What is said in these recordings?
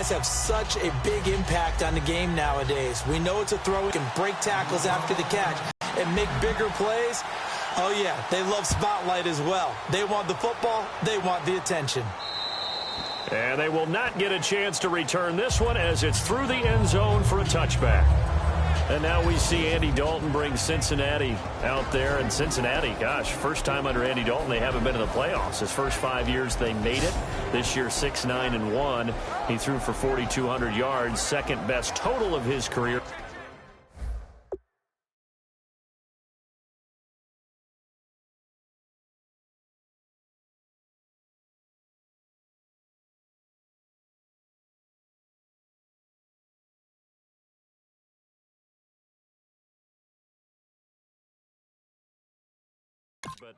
guys have such a big impact on the game nowadays. We know it's a throw. We can break tackles after the catch and make bigger plays. Oh, yeah, they love spotlight as well. They want the football. They want the attention. And they will not get a chance to return this one as it's through the end zone for a touchback. And now we see Andy Dalton bring Cincinnati out there. And Cincinnati, gosh, first time under Andy Dalton, they haven't been in the playoffs. His first 5 years, they made it. This year, 6-9-1. He threw for 4,200 yards, second best total of his career. But,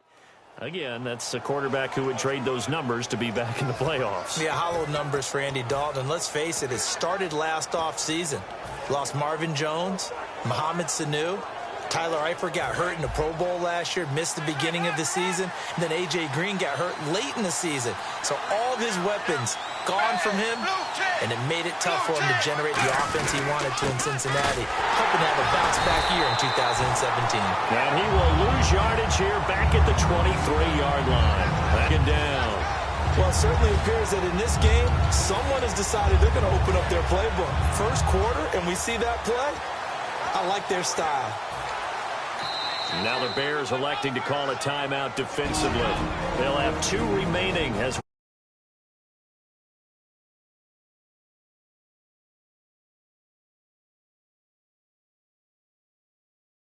again, that's a quarterback who would trade those numbers to be back in the playoffs. Yeah, hollow numbers for Andy Dalton. Let's face it, it started last offseason. Lost Marvin Jones, Mohamed Sanu. Tyler Eifert got hurt in the Pro Bowl last year, missed the beginning of the season. Then A.J. Green got hurt late in the season. So all of his weapons gone from him, and it made it tough for him to generate the offense he wanted to in Cincinnati, hoping to have a bounce-back year in 2017. And he will lose yardage here back at the 23-yard line. Backing down. Well, it certainly appears that in this game, someone has decided they're going to open up their playbook. First quarter, and we see that play. I like their style. Now the Bears electing to call a timeout defensively. They'll have 2 remaining as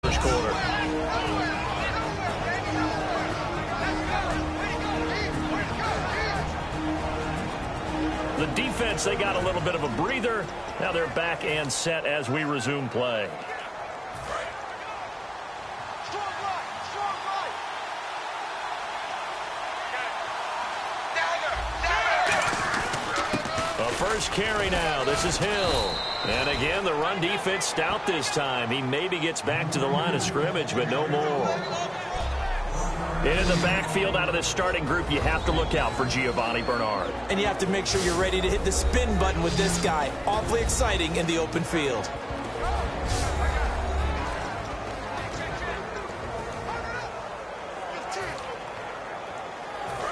first quarter. The defense, they got a little bit of a breather. Now they're back and set as we resume play. First carry now. This is Hill. And again, the run defense stout this time. He maybe gets back to the line of scrimmage, but no more. In the backfield out of this starting group, you have to look out for Giovanni Bernard. And you have to make sure you're ready to hit the spin button with this guy. Awfully exciting in the open field.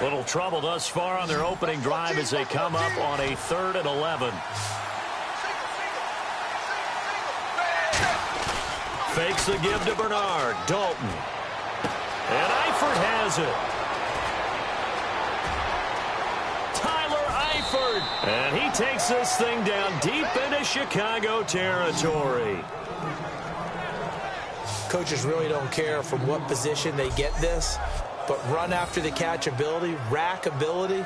Little trouble thus far on their opening drive as they come up on a 3rd and 11. Fakes the give to Bernard. Dalton. And Eifert has it. Tyler Eifert. And he takes this thing down deep into Chicago territory. Coaches really don't care from what position they get this. But run after the catch ability, rack ability,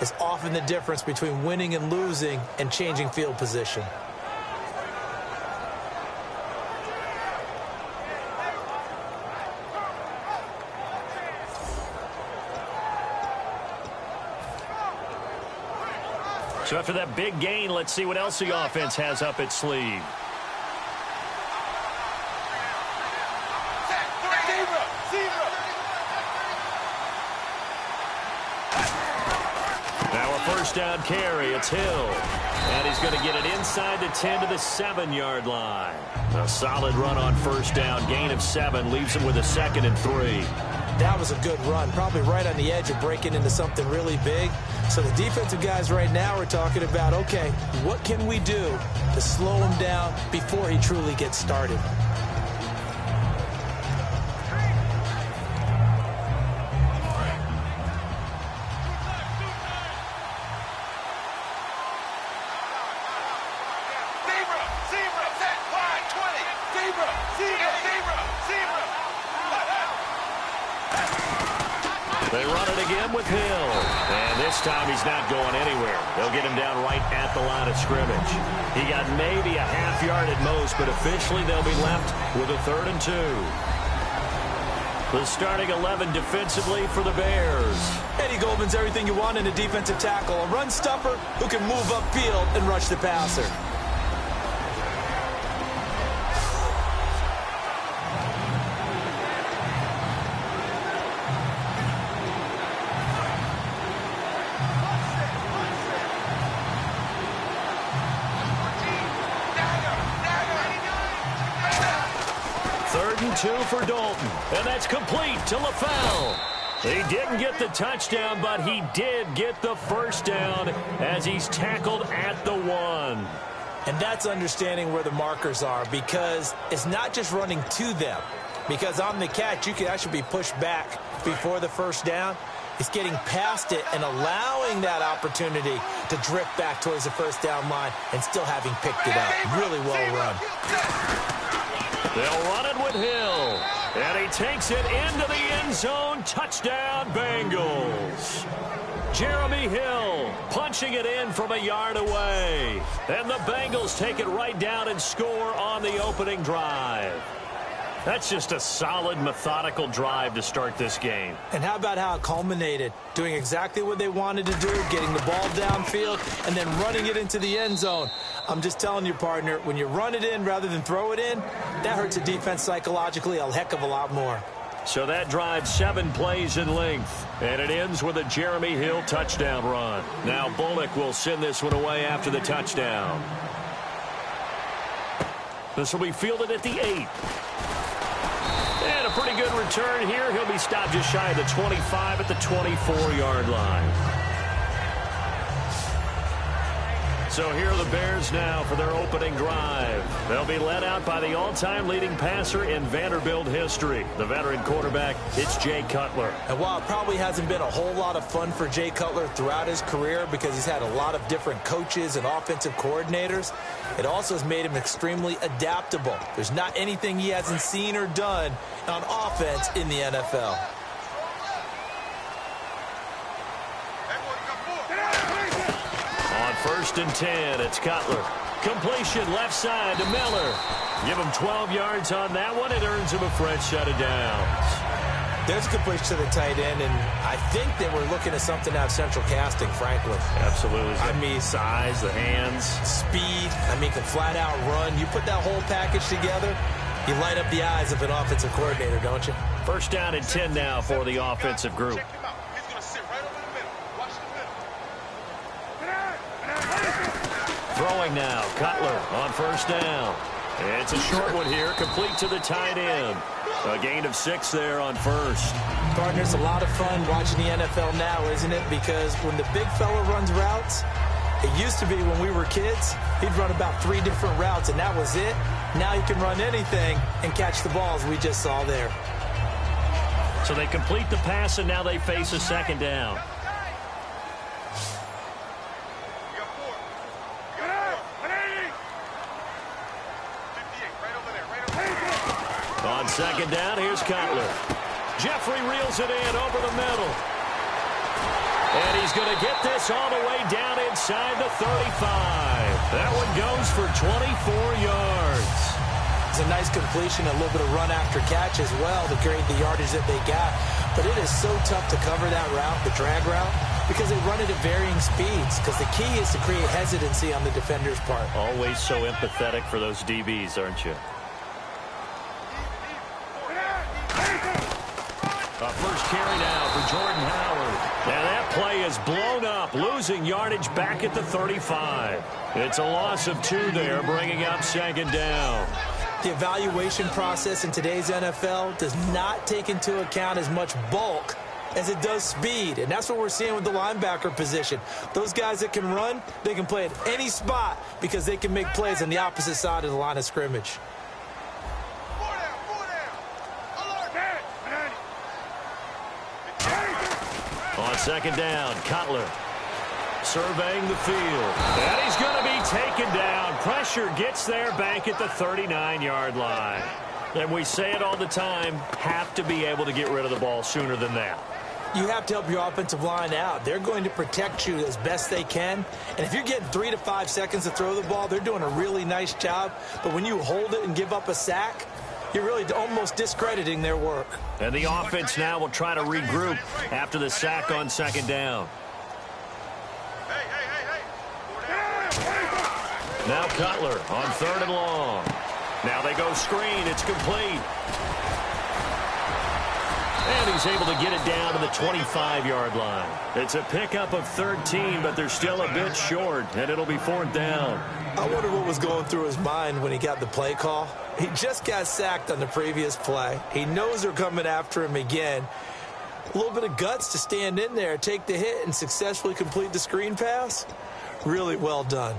is often the difference between winning and losing and changing field position. So after that big gain, let's see what else the offense has up its sleeve. First down carry, it's Hill. And he's going to get it inside the 10 to the 7-yard line. A solid run on first down. Gain of 7 leaves him with a 2nd and 3. That was a good run, probably right on the edge of breaking into something really big. So the defensive guys right now are talking about, okay, what can we do to slow him down before he truly gets started? They run it again with Hill. And this time he's not going anywhere. They'll get him down right at the line of scrimmage. He got maybe a half yard at most, but officially they'll be left with a 3rd and 2. The starting 11 defensively for the Bears. Eddie Goldman's everything you want in a defensive tackle. A run stuffer who can move upfield and rush the passer. and 2 for Dalton. And that's complete to LaFell. He didn't get the touchdown, but he did get the first down as he's tackled at the 1. And that's understanding where the markers are, because it's not just running to them. Because on the catch, you could actually be pushed back before the first down. It's getting past it and allowing that opportunity to drift back towards the first down line and still having picked it up. Really well run. They'll run it with Hill. And he takes it into the end zone. Touchdown, Bengals. Jeremy Hill punching it in from a yard away. And the Bengals take it right down and score on the opening drive. That's just a solid, methodical drive to start this game. And how about how it culminated? Doing exactly what they wanted to do, getting the ball downfield, and then running it into the end zone. I'm just telling you, partner, when you run it in rather than throw it in, that hurts the defense psychologically a heck of a lot more. So that drives 7 plays in length, and it ends with a Jeremy Hill touchdown run. Now Bullock will send this one away after the touchdown. This will be fielded at the 8. And a pretty good return here. He'll be stopped just shy of the 25 at the 24-yard line. So here are the Bears now for their opening drive. They'll be led out by the all-time leading passer in Vanderbilt history, the veteran quarterback. It's Jay Cutler. And while it probably hasn't been a whole lot of fun for Jay Cutler throughout his career because he's had a lot of different coaches and offensive coordinators, it also has made him extremely adaptable. There's not anything he hasn't seen or done on offense in the NFL. First and 10, it's Cutler. Completion left side to Miller. Give him 12 yards on that one. It earns him a fresh set of downs. There's a completion to the tight end, and I think that we're looking at something out of central casting, frankly. Absolutely. I mean, size, the hands. Speed. I mean, can flat out run. You put that whole package together, you light up the eyes of an offensive coordinator, don't you? First down and 10 now for the offensive group. Throwing now, Cutler on first down. It's a short one here, complete to the tight end. A gain of 6 there on first. Partner, it's a lot of fun watching the NFL now, isn't it? Because when the big fella runs routes, it used to be when we were kids, he'd run about 3 different routes, and that was it. Now he can run anything and catch the balls we just saw there. So they complete the pass, and now they face a second down. On second down, here's Cutler. Jeffrey reels it in over the middle. And he's going to get this all the way down inside the 35. That one goes for 24 yards. It's a nice completion, a little bit of run after catch as well to create the yardage that they got. But it is so tough to cover that route, the drag route, because they run it at varying speeds. Because the key is to create hesitancy on the defender's part. Always so empathetic for those DBs, aren't you? First carry now for Jordan Howard. And that play is blown up, losing yardage back at the 35. It's a loss of 2 there, bringing up second down. The evaluation process in today's NFL does not take into account as much bulk as it does speed. And that's what we're seeing with the linebacker position. Those guys that can run, they can play at any spot because they can make plays on the opposite side of the line of scrimmage. On second down, Cutler surveying the field. And he's going to be taken down. Pressure gets there back at the 39-yard line. And we say it all the time, have to be able to get rid of the ball sooner than that. You have to help your offensive line out. They're going to protect you as best they can. And if you're getting 3 to 5 seconds to throw the ball, they're doing a really nice job. But when you hold it and give up a sack, you're really almost discrediting their work. And the offense now will try to regroup after the sack on second down. Now Cutler on third and long. Now they go screen. It's complete. And he's able to get it down to the 25-yard line. It's a pickup of 13, but they're still a bit short, and it'll be 4th down. I wonder what was going through his mind when he got the play call. He just got sacked on the previous play. He knows they're coming after him again. A little bit of guts to stand in there, take the hit, and successfully complete the screen pass. Really well done.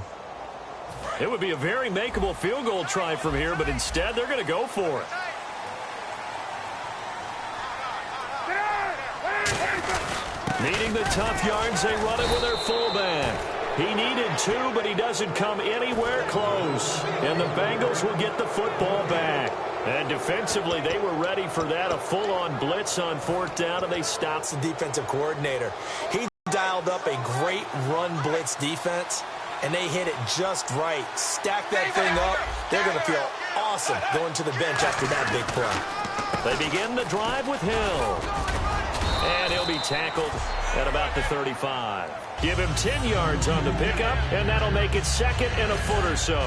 It would be a very makeable field goal try from here, but instead they're going to go for it. Needing the tough yards, they run it with their fullback. He needed 2, but he doesn't come anywhere close. And the Bengals will get the football back. And defensively, they were ready for that, a full-on blitz on 4th down, and they stopped. The defensive coordinator. He dialed up a great run blitz defense, and they hit it just right. Stack that thing up. They're going to feel awesome going to the bench after that big play. They begin the drive with Hill. And he'll be tackled at about the 35. Give him 10 yards on the pickup, and that'll make it 2nd and a foot or so.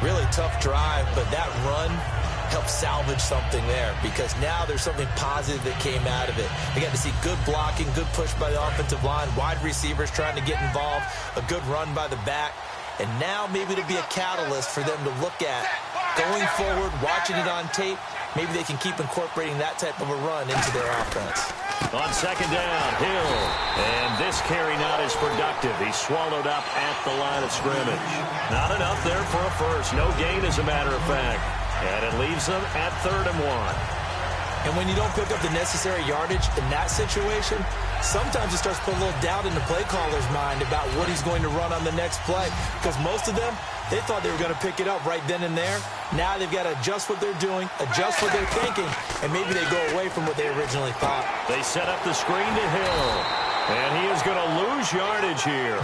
Really tough drive, but that run helped salvage something there because now there's something positive that came out of it. They got to see good blocking, good push by the offensive line, wide receivers trying to get involved, a good run by the back, and now maybe it'll be a catalyst for them to look at going forward, watching it on tape. Maybe they can keep incorporating that type of a run into their offense. On 2nd down, Hill. And this carry not as productive. He's swallowed up at the line of scrimmage. Not enough there for a first. No gain, as a matter of fact. And it leaves them at 3rd and 1. And when you don't pick up the necessary yardage in that situation, sometimes it starts to put a little doubt in the play caller's mind about what he's going to run on the next play. Because most of them, they thought they were going to pick it up right then and there. Now they've got to adjust what they're doing, adjust what they're thinking, and maybe they go away from what they originally thought. They set up the screen to Hill. And he is going to lose yardage here.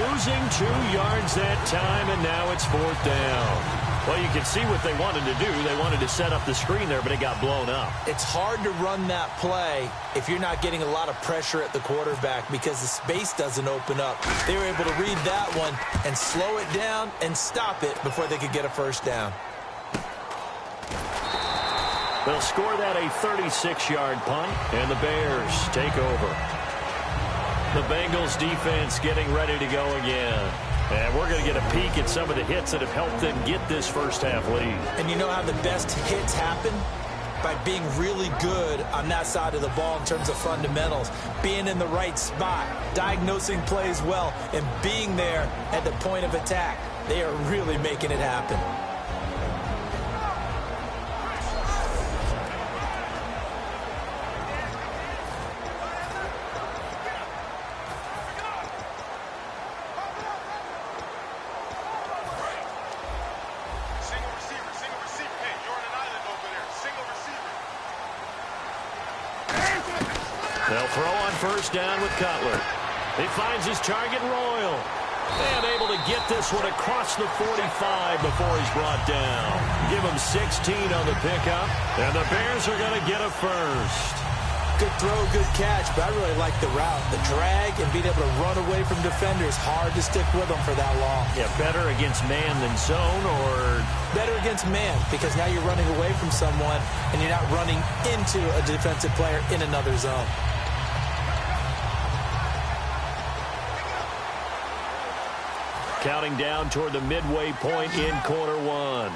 Losing 2 yards that time, and now it's 4th down. Well, you can see what they wanted to do. They wanted to set up the screen there, but it got blown up. It's hard to run that play if you're not getting a lot of pressure at the quarterback because the space doesn't open up. They were able to read that one and slow it down and stop it before they could get a first down. They'll score that a 36-yard punt, and the Bears take over. The Bengals defense getting ready to go again. And we're going to get a peek at some of the hits that have helped them get this first half lead. And you know how the best hits happen? By being really good on that side of the ball in terms of fundamentals, being in the right spot, diagnosing plays well, and being there at the point of attack. They are really making it happen. They'll throw on first down with Cutler. He finds his target, Royal. And able to get this one across the 45 before he's brought down. Give him 16 on the pickup. And the Bears are going to get a first. Good throw, good catch, but I really like the route. The drag and being able to run away from defenders. Hard to stick with them for that long. Yeah, better against man than zone, or better against man, because now you're running away from someone and you're not running into a defensive player in another zone. Counting down toward the midway point in quarter one.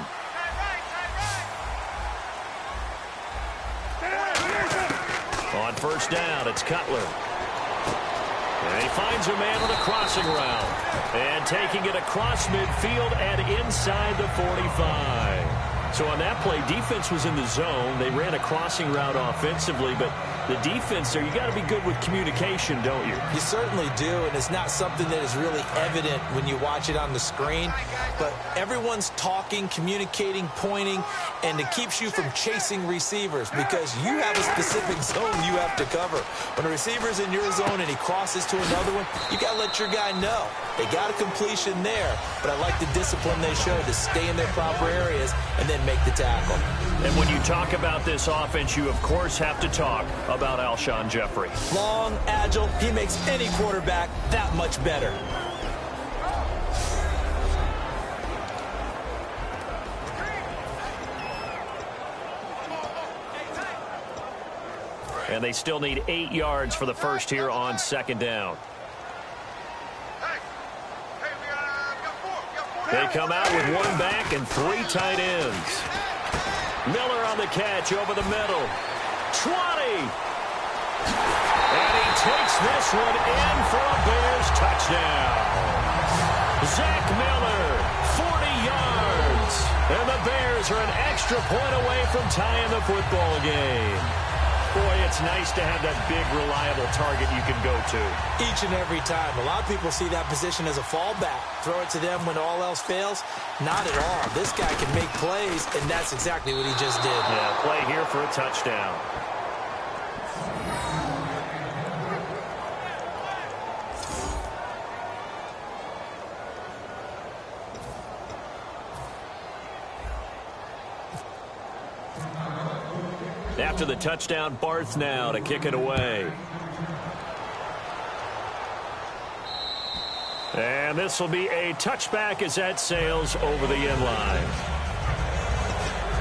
On first down, it's Cutler. And he finds a man on a crossing route. And taking it across midfield and inside the 45. So on that play, defense was in the zone. They ran a crossing route offensively, but the defense there, you got to be good with communication, don't you? You certainly do, and it's not something that is really evident when you watch it on the screen. But everyone's talking, communicating, pointing, and it keeps you from chasing receivers because you have a specific zone you have to cover. When a receiver's in your zone and he crosses to another one, you got to let your guy know. They got a completion there, but I like the discipline they showed to stay in their proper areas and then make the tackle. And when you talk about this offense, you, of course, have to talk about Alshon Jeffrey. Long, agile, he makes any quarterback that much better. And they still need 8 yards for the first here on second down. They come out with 1 back and 3 tight ends. Miller on the catch over the middle. 20. And he takes this one in for a Bears touchdown. Zach Miller, 40 yards. And the Bears are an extra point away from tying the football game. Boy, it's nice to have that big, reliable target you can go to. Each and every time. A lot of people see that position as a fallback. Throw it to them when all else fails. Not at all. This guy can make plays, and that's exactly what he just did. Yeah, play here for a touchdown. After the touchdown, Barth now to kick it away. And this will be a touchback as that sails over the end line.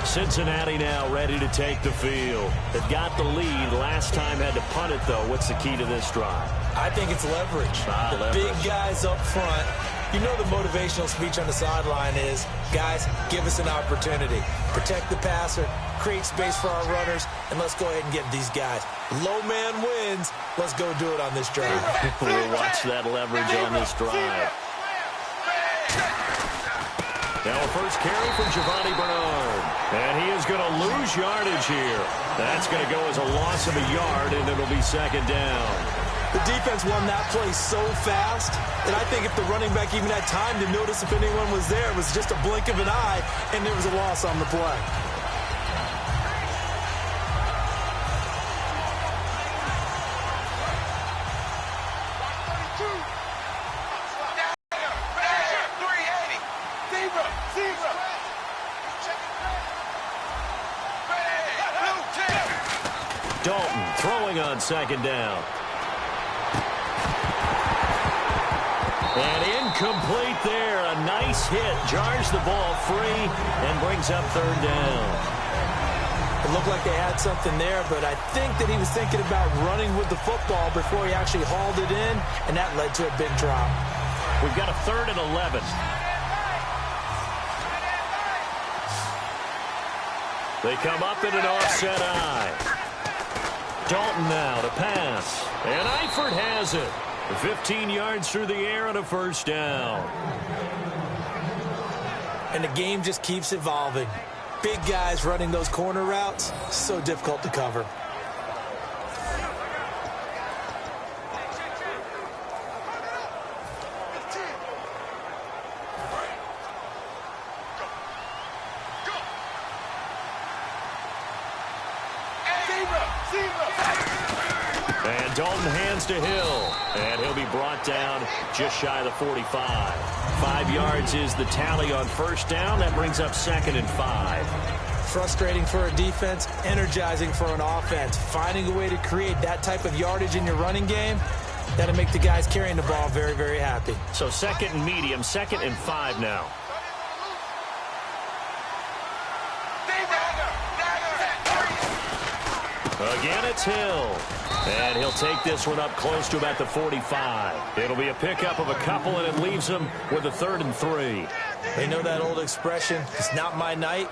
Cincinnati now ready to take the field. They've got the lead. Last time had to punt it, though. What's the key to this drive? I think it's leverage. Leverage. Big guys up front. You know the motivational speech on the sideline is, guys, give us an opportunity. Protect the passer, create space for our runners, and let's go ahead and get these guys. Low man wins. Let's go do it on this drive. We'll watch that leverage on this drive. Now a first carry from Giovanni Bernard. And he is going to lose yardage here. That's going to go as a loss of a yard, and it'll be second down. The defense won that play so fast that I think if the running back even had time to notice if anyone was there, it was just a blink of an eye, and there was a loss on the play. Dalton throwing on second down. And incomplete there. A nice hit. Jars the ball free and brings up third down. It looked like they had something there, but I think that he was thinking about running with the football before he actually hauled it in, and that led to a big drop. We've got a 3rd and 11. They come up in an offset eye. Dalton now to pass. And Eifert has it. 15 yards through the air and a first down. And the game just keeps evolving. Big guys running those corner routes, so difficult to cover. And Dalton hands to Hill. And he'll be brought down just shy of the 45. 5 yards is the tally on first down. That brings up 2nd and 5. Frustrating for a defense, energizing for an offense. Finding a way to create that type of yardage in your running game, that'll make the guys carrying the ball very, very happy. So 2nd and medium, 2nd and 5 now. Again, it's Hill. And he'll take this one up close to about the 45. It'll be a pickup of a couple, and it leaves him with a 3rd and 3. They know that old expression, it's not my night.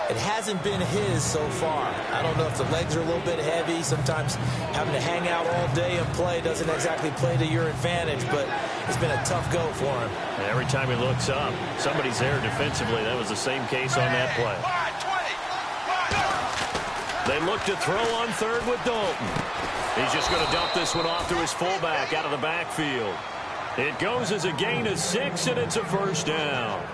It hasn't been his so far. I don't know if the legs are a little bit heavy. Sometimes having to hang out all day and play doesn't exactly play to your advantage, but it's been a tough go for him. And every time he looks up, somebody's there defensively. That was the same case on that play. They look to throw on 3rd with Dalton. He's just going to dump this one off to his fullback out of the backfield. It goes as a gain of 6, and it's a first down.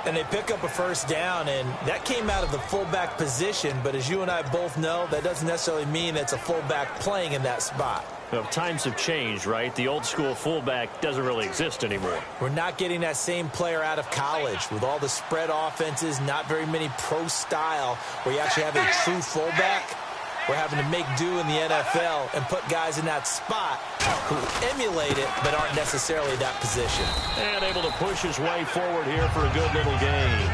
And they pick up a first down, and that came out of the fullback position. But as you and I both know, that doesn't necessarily mean it's a fullback playing in that spot. Well, times have changed, right? The old school fullback doesn't really exist anymore. We're not getting that same player out of college with all the spread offenses, not very many pro style where you actually have a true fullback. We're having to make do in the NFL and put guys in that spot who emulate it but aren't necessarily that position. And able to push his way forward here for a good little gain.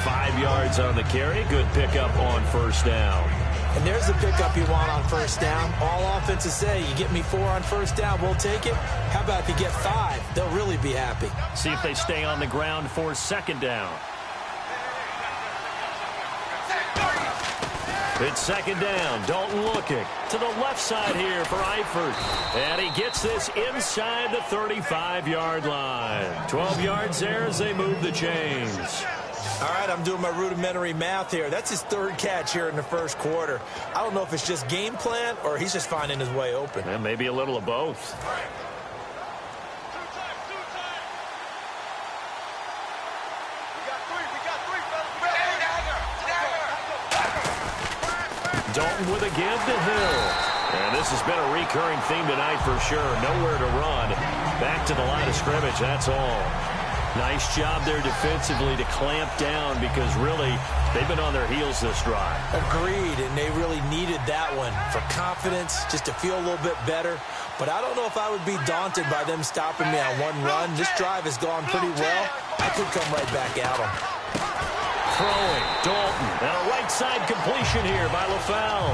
5 yards on the carry. Good pickup on first down. And there's the pickup you want on first down. All offenses say, you get me 4 on first down, we'll take it. How about if you get 5? They'll really be happy. See if they stay on the ground for second down. It's second down. Dalton looking to the left side here for Eifert. And he gets this inside the 35-yard line. 12 yards there as they move the chains. All right, I'm doing my rudimentary math here. That's his 3rd catch here in the first quarter. I don't know if it's just game plan or he's just finding his way open. And maybe a little of both. Dalton with a give to Hill. And this has been a recurring theme tonight for sure. Nowhere to run. Back to the line of scrimmage, that's all. Nice job there defensively to clamp down because really they've been on their heels this drive. Agreed, and they really needed that one for confidence, just to feel a little bit better. But I don't know if I would be daunted by them stopping me on one run. This drive has gone pretty well. I could come right back at them. Throwing, Dalton, and a right side completion here by LaFell.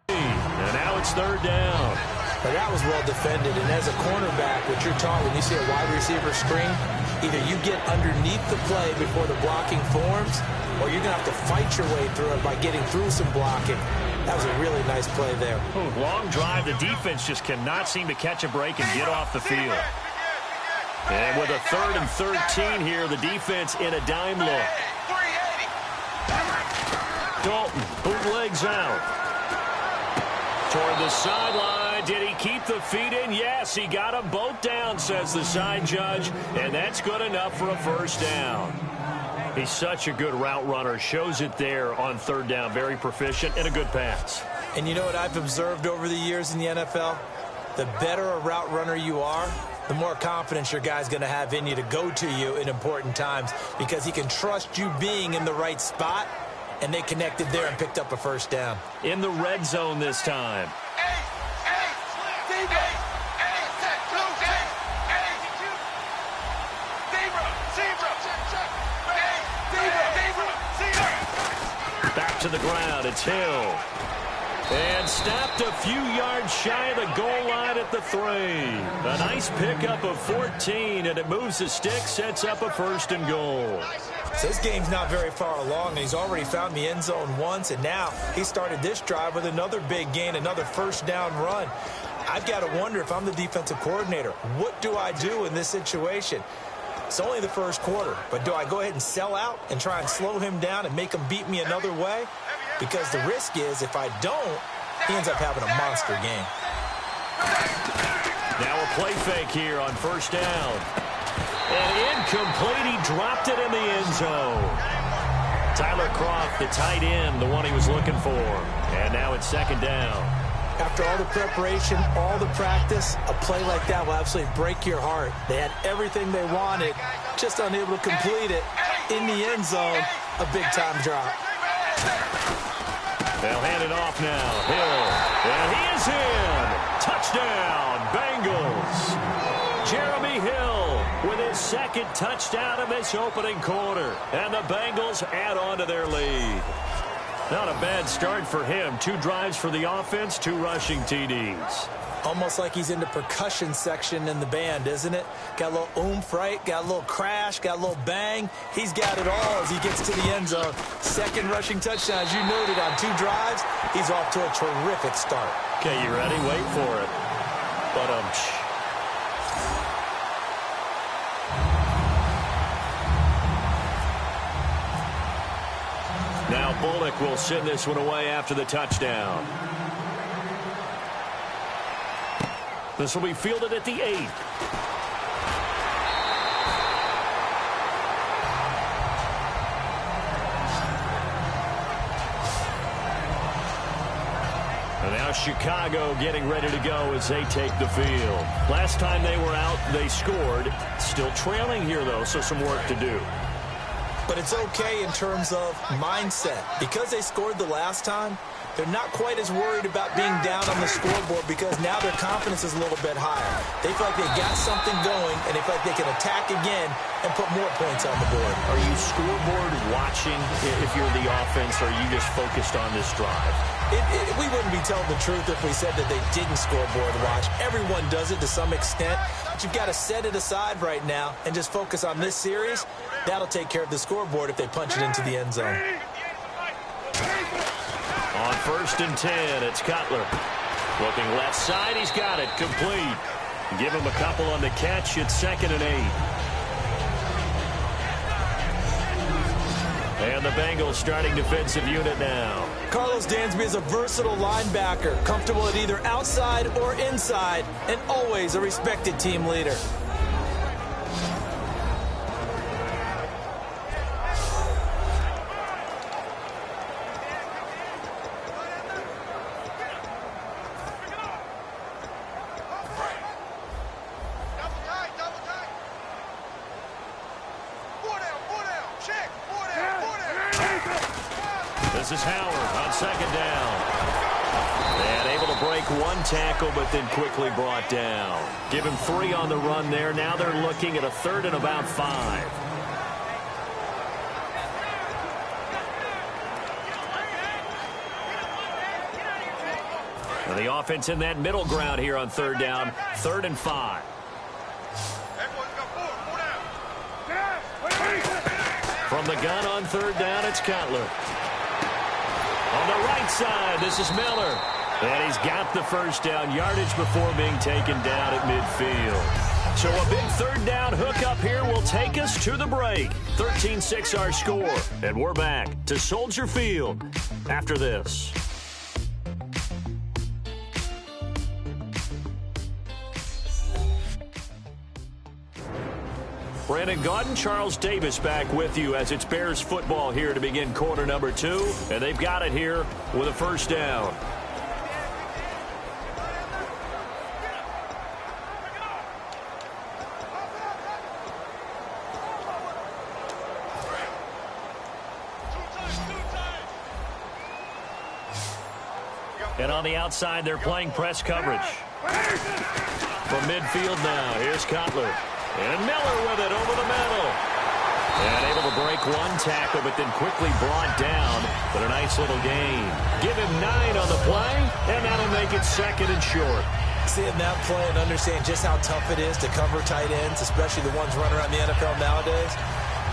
And now it's third down. But that was well defended, and as a cornerback, what you're taught when you see a wide receiver screen, either you get underneath the play before the blocking forms, or you're going to have to fight your way through it by getting through some blocking. That was a really nice play there. Ooh, long drive. The defense just cannot seem to catch a break and get off the field. And with a 3rd and 13 here, the defense in a dime look. Dalton bootlegs out. Toward the sideline. Did he keep the feet in? Yes, he got them both down, says the side judge. And that's good enough for a first down. He's such a good route runner. Shows it there on 3rd down. Very proficient and a good pass. And you know what I've observed over the years in the NFL? The better a route runner you are, the more confidence your guy's going to have in you to go to you in important times because he can trust you being in the right spot, and they connected there and picked up a first down. In the red zone this time. Back to the ground, it's Hill. And stopped a few yards shy of the goal line at the 3. A nice pickup of 14, and it moves the stick, sets up a 1st and goal. So this game's not very far along, and he's already found the end zone once, and now he started this drive with another big gain, another first down run. I've got to wonder if I'm the defensive coordinator, what do I do in this situation? It's only the first quarter, but do I go ahead and sell out and try and slow him down and make him beat me another way? Because the risk is if I don't, he ends up having a monster game. Now a play fake here on first down. And incomplete. He dropped it in the end zone. Tyler Kroft, the tight end, the one he was looking for. And now it's second down. After all the preparation, all the practice, a play like that will absolutely break your heart. They had everything they wanted, just unable to complete it. In the end zone, a big-time drop. They'll hand it off now. Hill. And he is in. Touchdown, Bengals. Jeremy Hill with his 2nd touchdown in this opening quarter. And the Bengals add on to their lead. Not a bad start for him. 2 drives for the offense, 2 rushing TDs. Almost like he's in the percussion section in the band, isn't it? Got a little oomph, right? Got a little crash, got a little bang. He's got it all as he gets to the end zone. 2nd rushing touchdown, as you noted, on 2 drives. He's off to a terrific start. Okay, you ready? Wait for it. But now Bullock will send this one away after the touchdown. This will be fielded at the 8. And now Chicago getting ready to go as they take the field. Last time they were out, they scored. Still trailing here, though, so some work to do. But it's okay in terms of mindset. Because they scored the last time, they're not quite as worried about being down on the scoreboard because now their confidence is a little bit higher. They feel like they got something going, and they feel like they can attack again and put more points on the board. Are you scoreboard watching if you're the offense, or are you just focused on this drive? We wouldn't be telling the truth if we said that they didn't scoreboard watch. Everyone does it to some extent, but you've got to set it aside right now and just focus on this series. That'll take care of the scoreboard if they punch it into the end zone. On 1st and 10, it's Cutler. Looking left side, he's got it. Complete. Give him a couple on the catch. It's 2nd and 8. And the Bengals starting defensive unit now. Carlos Dansby is a versatile linebacker, comfortable at either outside or inside, and always a respected team leader. This is Howard on 2nd down. And able to break one tackle, but then quickly brought down. Give him 3 on the run there. Now they're looking at a 3rd and about 5. And the offense in that middle ground here on 3rd down. 3rd and 5. From the gun on 3rd down, it's Cutler. On the right side, this is Miller. And he's got the 1st down yardage before being taken down at midfield. So a big 3rd down hookup here will take us to the break. 13-6 our score. And we're back to Soldier Field after this. Brandon Gaudin, Charles Davis back with you as it's Bears football here to begin quarter number 2. And they've got it here with a 1st down. And on the outside, they're playing press coverage. From midfield now, here's Cutler. And Miller with it over the middle. And able to break one tackle, but then quickly brought down. But a nice little gain. Give him 9 on the play, and that'll make it 2nd and short. Seeing that play and understand just how tough it is to cover tight ends, especially the ones running around the NFL nowadays,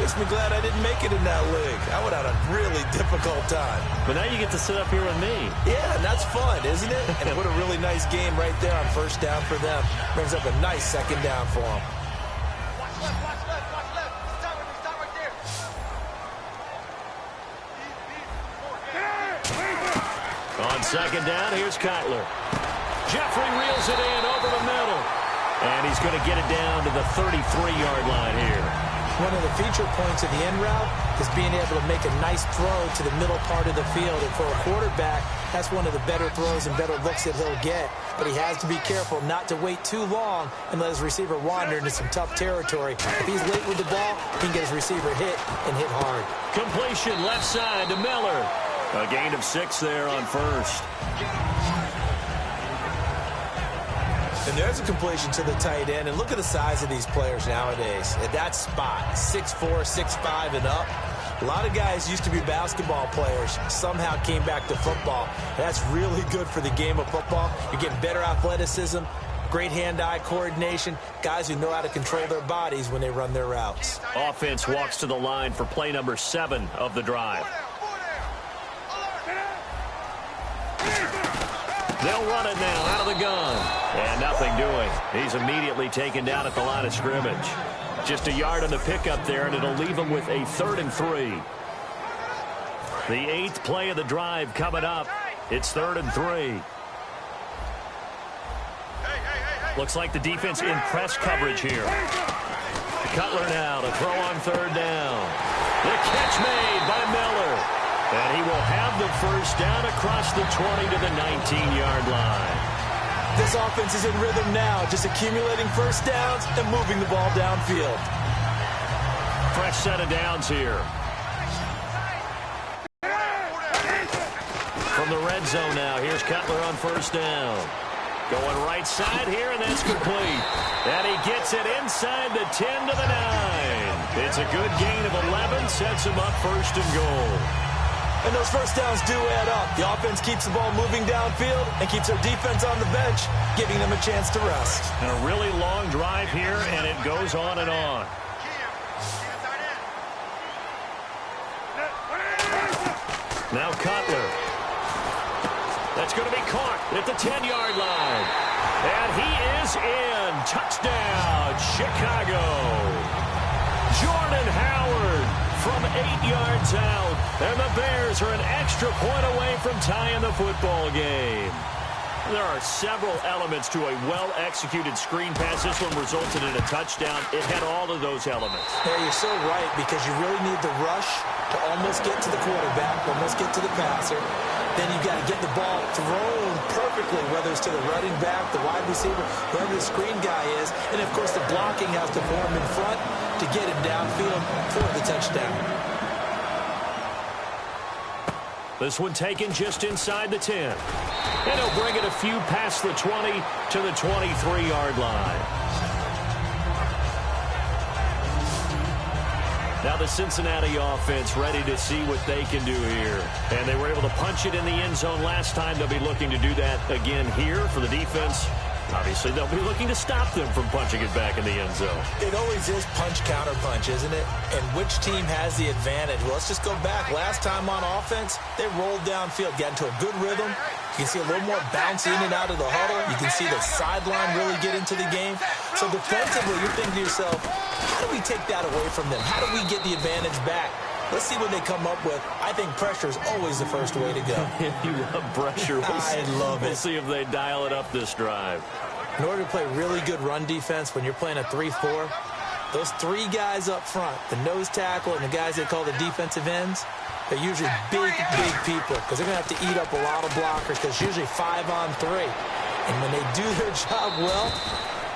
makes me glad I didn't make it in that league. I would have had a really difficult time. But now you get to sit up here with me. Yeah, and that's fun, isn't it? And what a really nice game right there on 1st down for them. Brings up a nice 2nd down for them. On 2nd down, here's Cutler. Jeffrey reels it in over the middle. And he's going to get it down to the 33-yard line here. One of the feature points of the end route is being able to make a nice throw to the middle part of the field. And for a quarterback, that's one of the better throws and better looks that he'll get. But he has to be careful not to wait too long and let his receiver wander into some tough territory. If he's late with the ball, he can get his receiver hit and hit hard. Completion left side to Miller. A gain of 6 there on 1st. And there's a completion to the tight end. And look at the size of these players nowadays. At that spot, 6'4", 6'5", and up. A lot of guys used to be basketball players, somehow came back to football. That's really good for the game of football. You're getting better athleticism, great hand-eye coordination, guys who know how to control their bodies when they run their routes. Offense walks to the line for play number 7 of the drive. They'll run it now out of the gun. And nothing doing. He's immediately taken down at the line of scrimmage. Just a yard on the pickup there, and it'll leave him with a 3rd and 3. The 8th play of the drive coming up. It's 3rd and 3. Looks like the defense in press coverage here. Cutler now to throw on 3rd down. The catch made by Miller. And he will have the 1st down across the 20 to the 19-yard line. This offense is in rhythm now, just accumulating 1st downs and moving the ball downfield. Fresh set of downs here. From the red zone now, here's Cutler on first down. Going right side here, and that's complete. And he gets it inside the 10 to the 9. It's a good gain of 11, sets him up first and goal. And those first downs do add up. The offense keeps the ball moving downfield and keeps their defense on the bench, giving them a chance to rest. And a really long drive here, and it goes on and on. Now Cutler. That's going to be caught at the 10-yard line. And he is in. Touchdown, Chicago. Jordan Howard from 8 yards out. And the Bears are an extra point away from tying the football game. There are several elements to a well-executed screen pass. This one resulted in a touchdown. It had all of those elements. Yeah, you're so right, because you really need the rush to almost get to the quarterback, almost get to the passer. Then you've got to get the ball thrown perfectly, whether it's to the running back, the wide receiver, whoever the screen guy is. And, of course, the blocking has to form in front to get him downfield for the touchdown. This one taken just inside the 10. And he'll bring it a few past the 20 to the 23-yard line. Now the Cincinnati offense ready to see what they can do here. And they were able to punch it in the end zone last time. They'll be looking to do that again here for the defense. Obviously, they'll be looking to stop them from punching it back in the end zone. It always is punch-counter-punch, isn't it? And which team has the advantage? Well, let's just go back. Last time on offense, they rolled downfield, got into a good rhythm. You can see a little more bounce in and out of the huddle. You can see the sideline really get into the game. So defensively, you're thinking to yourself, how do we take that away from them? How do we get the advantage back? Let's see what they come up with. I think pressure is always the first way to go. You love pressure. I love it. We'll see if they dial it up this drive. In order to play really good run defense when you're playing a 3-4, those three guys up front, the nose tackle and the guys they call the defensive ends, they're usually big people because they're going to have to eat up a lot of blockers because usually 5-on-3. And when they do their job well,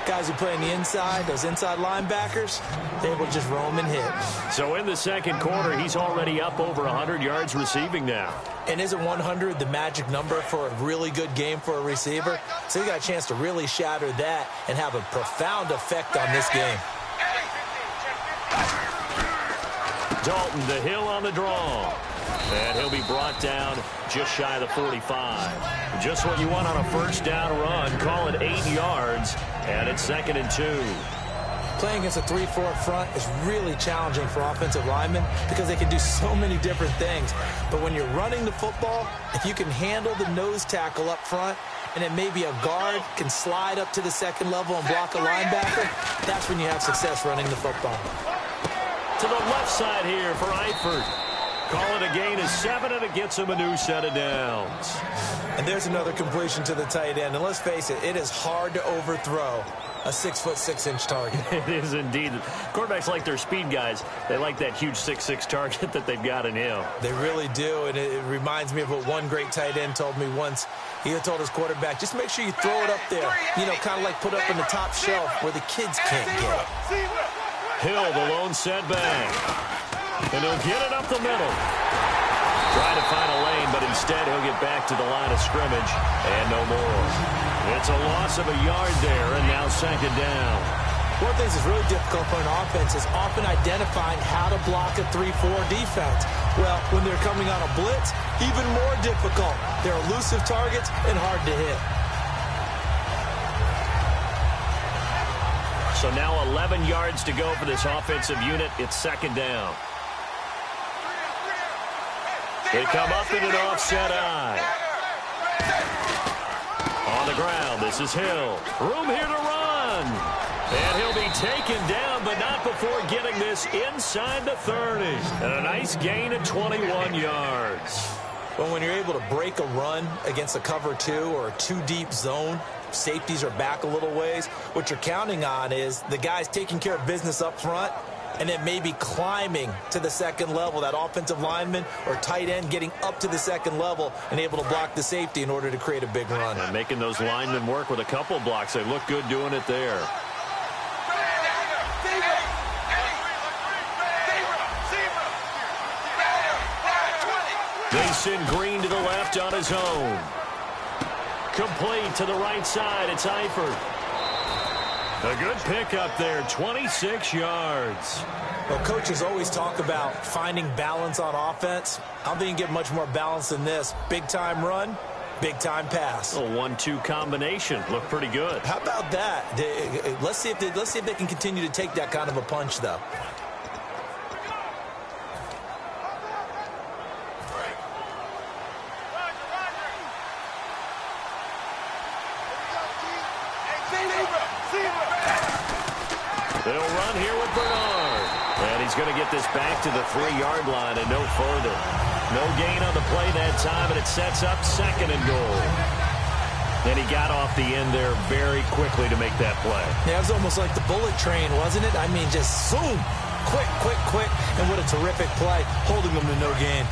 guys who play on the inside, those inside linebackers, they're able to just roam and hit. So in the second quarter, he's already up over 100 yards receiving now. And isn't 100 the magic number for a really good game for a receiver? So he got a chance to really shatter that and have a profound effect on this game. Dalton to Hill on the draw. And he'll be brought down just shy of the 45. Just what you want on a first down run. Call it 8 yards. And it's 2nd and 2. Playing against a 3-4 front is really challenging for offensive linemen because they can do so many different things. But when you're running the football, if you can handle the nose tackle up front, and then maybe a guard can slide up to the second level and block a linebacker, that's when you have success running the football. To the left side here for Eifert. Call it a gain of 7, and it gets him a new set of downs. And there's another completion to the tight end. And let's face it, it is hard to overthrow a 6'6" target. It is indeed. Quarterbacks like their speed guys. They like that huge 6'6" target that they've got in him. They really do, and it reminds me of what one great tight end told me once. He told his quarterback, just make sure you throw it up there. You know, kind of like put up in the top shelf where the kids can't get it. Hill, the lone setback. And he'll get it up the middle. Try to find a lane, but instead he'll get back to the line of scrimmage. And no more. It's a loss of a yard there, and now 2nd down. One of the things that's really difficult for an offense is often identifying how to block a 3-4 defense. Well, when they're coming on a blitz, even more difficult. They're elusive targets and hard to hit. So now 11 yards to go for this offensive unit. It's 2nd down. They come up in an offset eye. On the ground, this is Hill. Room here to run. And he'll be taken down, but not before getting this inside the 30. And a nice gain of 21 yards. Well, when you're able to break a run against a cover 2 or a 2-deep zone, safeties are back a little ways. What you're counting on is the guys taking care of business up front and then maybe climbing to the second level, that offensive lineman or tight end getting up to the second level and able to block the safety in order to create a big run. And making those linemen work with a couple blocks. They look good doing it there. They send Green to the left on his own. Complete to the right side. It's Eifert. A good pickup there, 26 yards. Well, coaches always talk about finding balance on offense. I don't think you can get much more balance than this. Big-time run, big-time pass. A 1-2 combination. Looked pretty good. How about that? Let's see if they can continue to take that kind of a punch, though. They'll run here with Bernard. And he's going to get this back to the 3-yard line and no further. No gain on the play that time, and it sets up 2nd and goal. And he got off the end there very quickly to make that play. Yeah, it was almost like the bullet train, wasn't it? I mean, just zoom. Quick, quick, quick. And what a terrific play, holding them to no gain.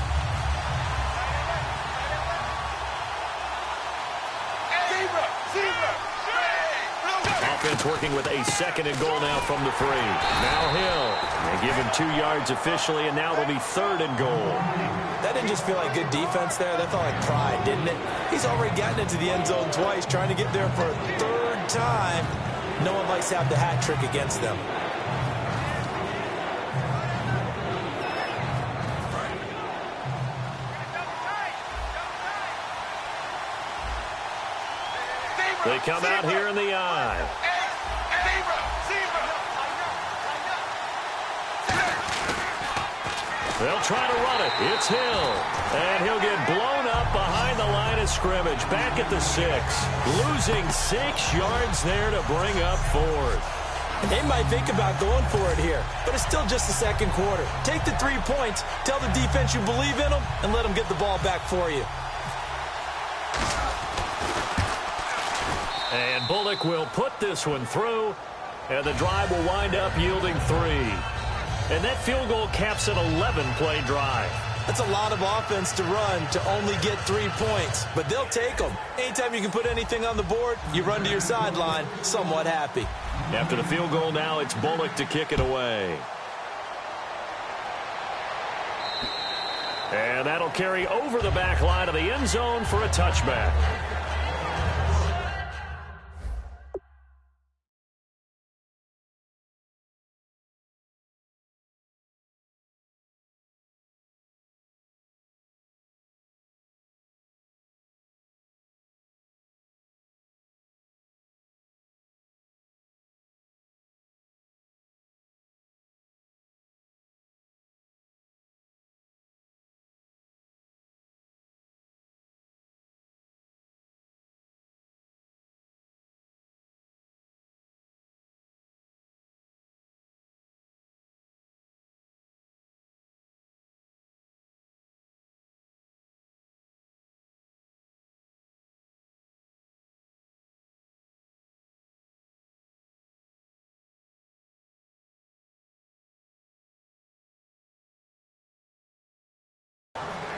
Offense working with a 2nd and goal now from the 3. Now Hill. They give him 2 yards officially, and now it'll be 3rd and goal. That didn't just feel like good defense there. That felt like pride, didn't it? He's already gotten into the end zone twice, trying to get there for a 3rd time. No one likes to have the hat trick against them. They come out here in the eye. They'll try to run it. It's Hill. And he'll get blown up behind the line of scrimmage. Back at the 6. Losing 6 yards there to bring up 4th. They might think about going for it here, but it's still just the 2nd quarter. Take the 3 points, tell the defense you believe in them, and let them get the ball back for you. And Bullock will put this one through, and the drive will wind up yielding 3. And that field goal caps an 11-play drive. That's a lot of offense to run to only get 3 points, but they'll take them. Anytime you can put anything on the board, you run to your sideline somewhat happy. After the field goal now, it's Bullock to kick it away. And that'll carry over the back line of the end zone for a touchback.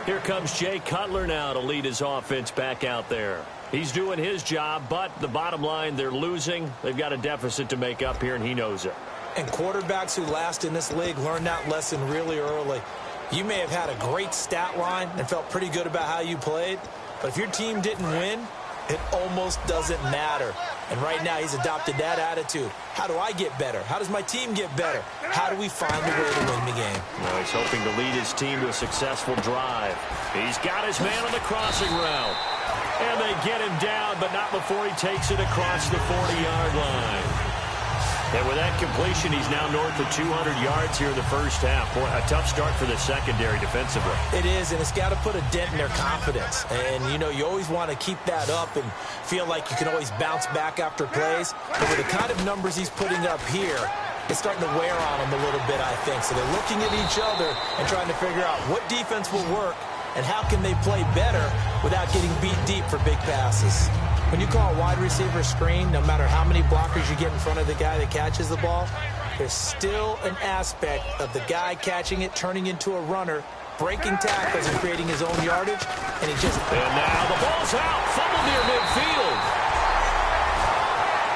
Here comes Jay Cutler now to lead his offense back out there. He's doing his job, but the bottom line, they're losing. They've got a deficit to make up here, and he knows it. And quarterbacks who last in this league learn that lesson really early. You may have had a great stat line and felt pretty good about how you played, but if your team didn't win, it almost doesn't matter. And right now he's adopted that attitude. How do I get better? How does my team get better? How do we find a way to win the game? Well, he's hoping to lead his team to a successful drive. He's got his man on the crossing route. And they get him down, but not before he takes it across the 40-yard line. And with that completion, he's now north of 200 yards here in the first half. Boy, a tough start for the secondary defensively. It is, and it's got to put a dent in their confidence. And, you know, you always want to keep that up and feel like you can always bounce back after plays. But with the kind of numbers he's putting up here, it's starting to wear on them a little bit, I think. So they're looking at each other and trying to figure out what defense will work and how can they play better without getting beat deep for big passes. When you call a wide receiver screen, no matter how many blockers you get in front of the guy that catches the ball, there's still an aspect of the guy catching it, turning into a runner, breaking tackles and creating his own yardage, and he just... And now the ball's out, fumbled near midfield.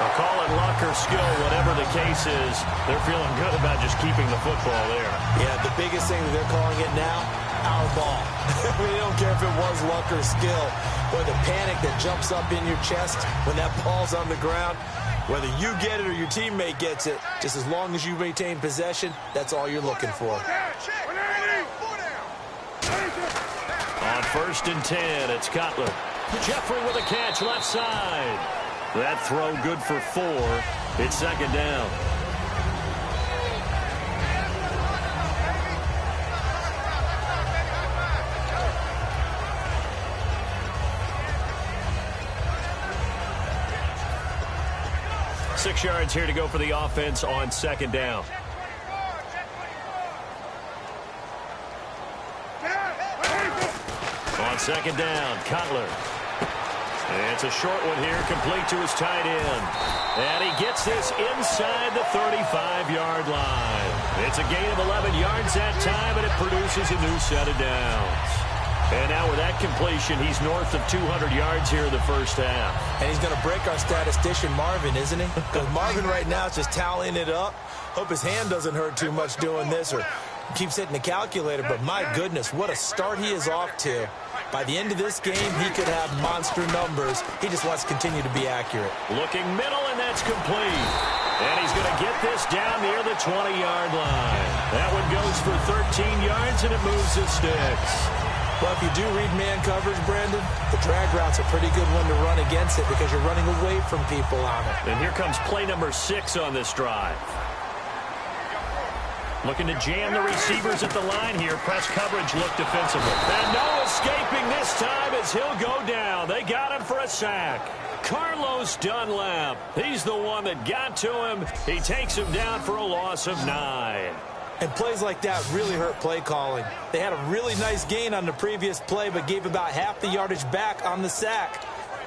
I'll call it luck or skill, whatever the case is. They're feeling good about just keeping the football there. Yeah, the biggest thing that they're calling it now, our ball. We don't care if it was luck or skill, or the panic that jumps up in your chest when that ball's on the ground. Whether you get it or your teammate gets it, just as long as you maintain possession, that's all you're looking for. On 1st and 10, it's Cutler. Jeffrey with a catch left side. That throw good for 4. It's 2nd down. Six yards here to go for the offense on 2nd down. On 2nd down, Cutler. It's a short one here, complete to his tight end. And he gets this inside the 35-yard line. It's a gain of 11 yards that time, and it produces a new set of downs. And now with that completion, he's north of 200 yards here in the first half. And he's going to break our statistician, Marvin, isn't he? Because Marvin right now is just tallying it up. Hope his hand doesn't hurt too much doing this or keeps hitting the calculator. But my goodness, what a start he is off to. By the end of this game, he could have monster numbers. He just wants to continue to be accurate. Looking middle, and that's complete. And he's going to get this down near the 20-yard line. That one goes for 13 yards, and it moves the sticks. Well, if you do read man coverage, Brandon, the drag route's a pretty good one to run against it because you're running away from people on it. And here comes play number 6 on this drive. Looking to jam the receivers at the line here. Press coverage look defensible. And no escaping this time as he'll go down. They got him for a sack. Carlos Dunlap. He's the one that got to him. He takes him down for a loss of 9. And plays like that really hurt play calling. They had a really nice gain on the previous play, but gave about half the yardage back on the sack.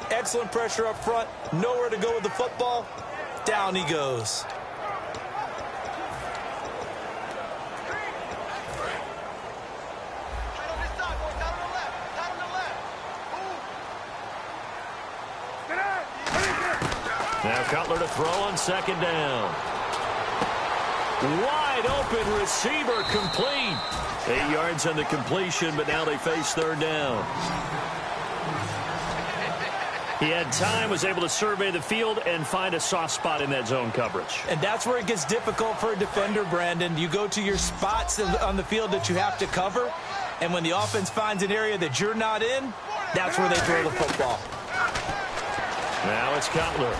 Excellent pressure up front. Nowhere to go with the football. Down he goes. Now Cutler to throw on 2nd down. Wide open receiver complete. 8 yards on the completion, but now they face 3rd down. He had time, was able to survey the field and find a soft spot in that zone coverage. And that's where it gets difficult for a defender, Brandon. You go to your spots on the field that you have to cover, and when the offense finds an area that you're not in, that's where they throw the football. Now it's Cutler,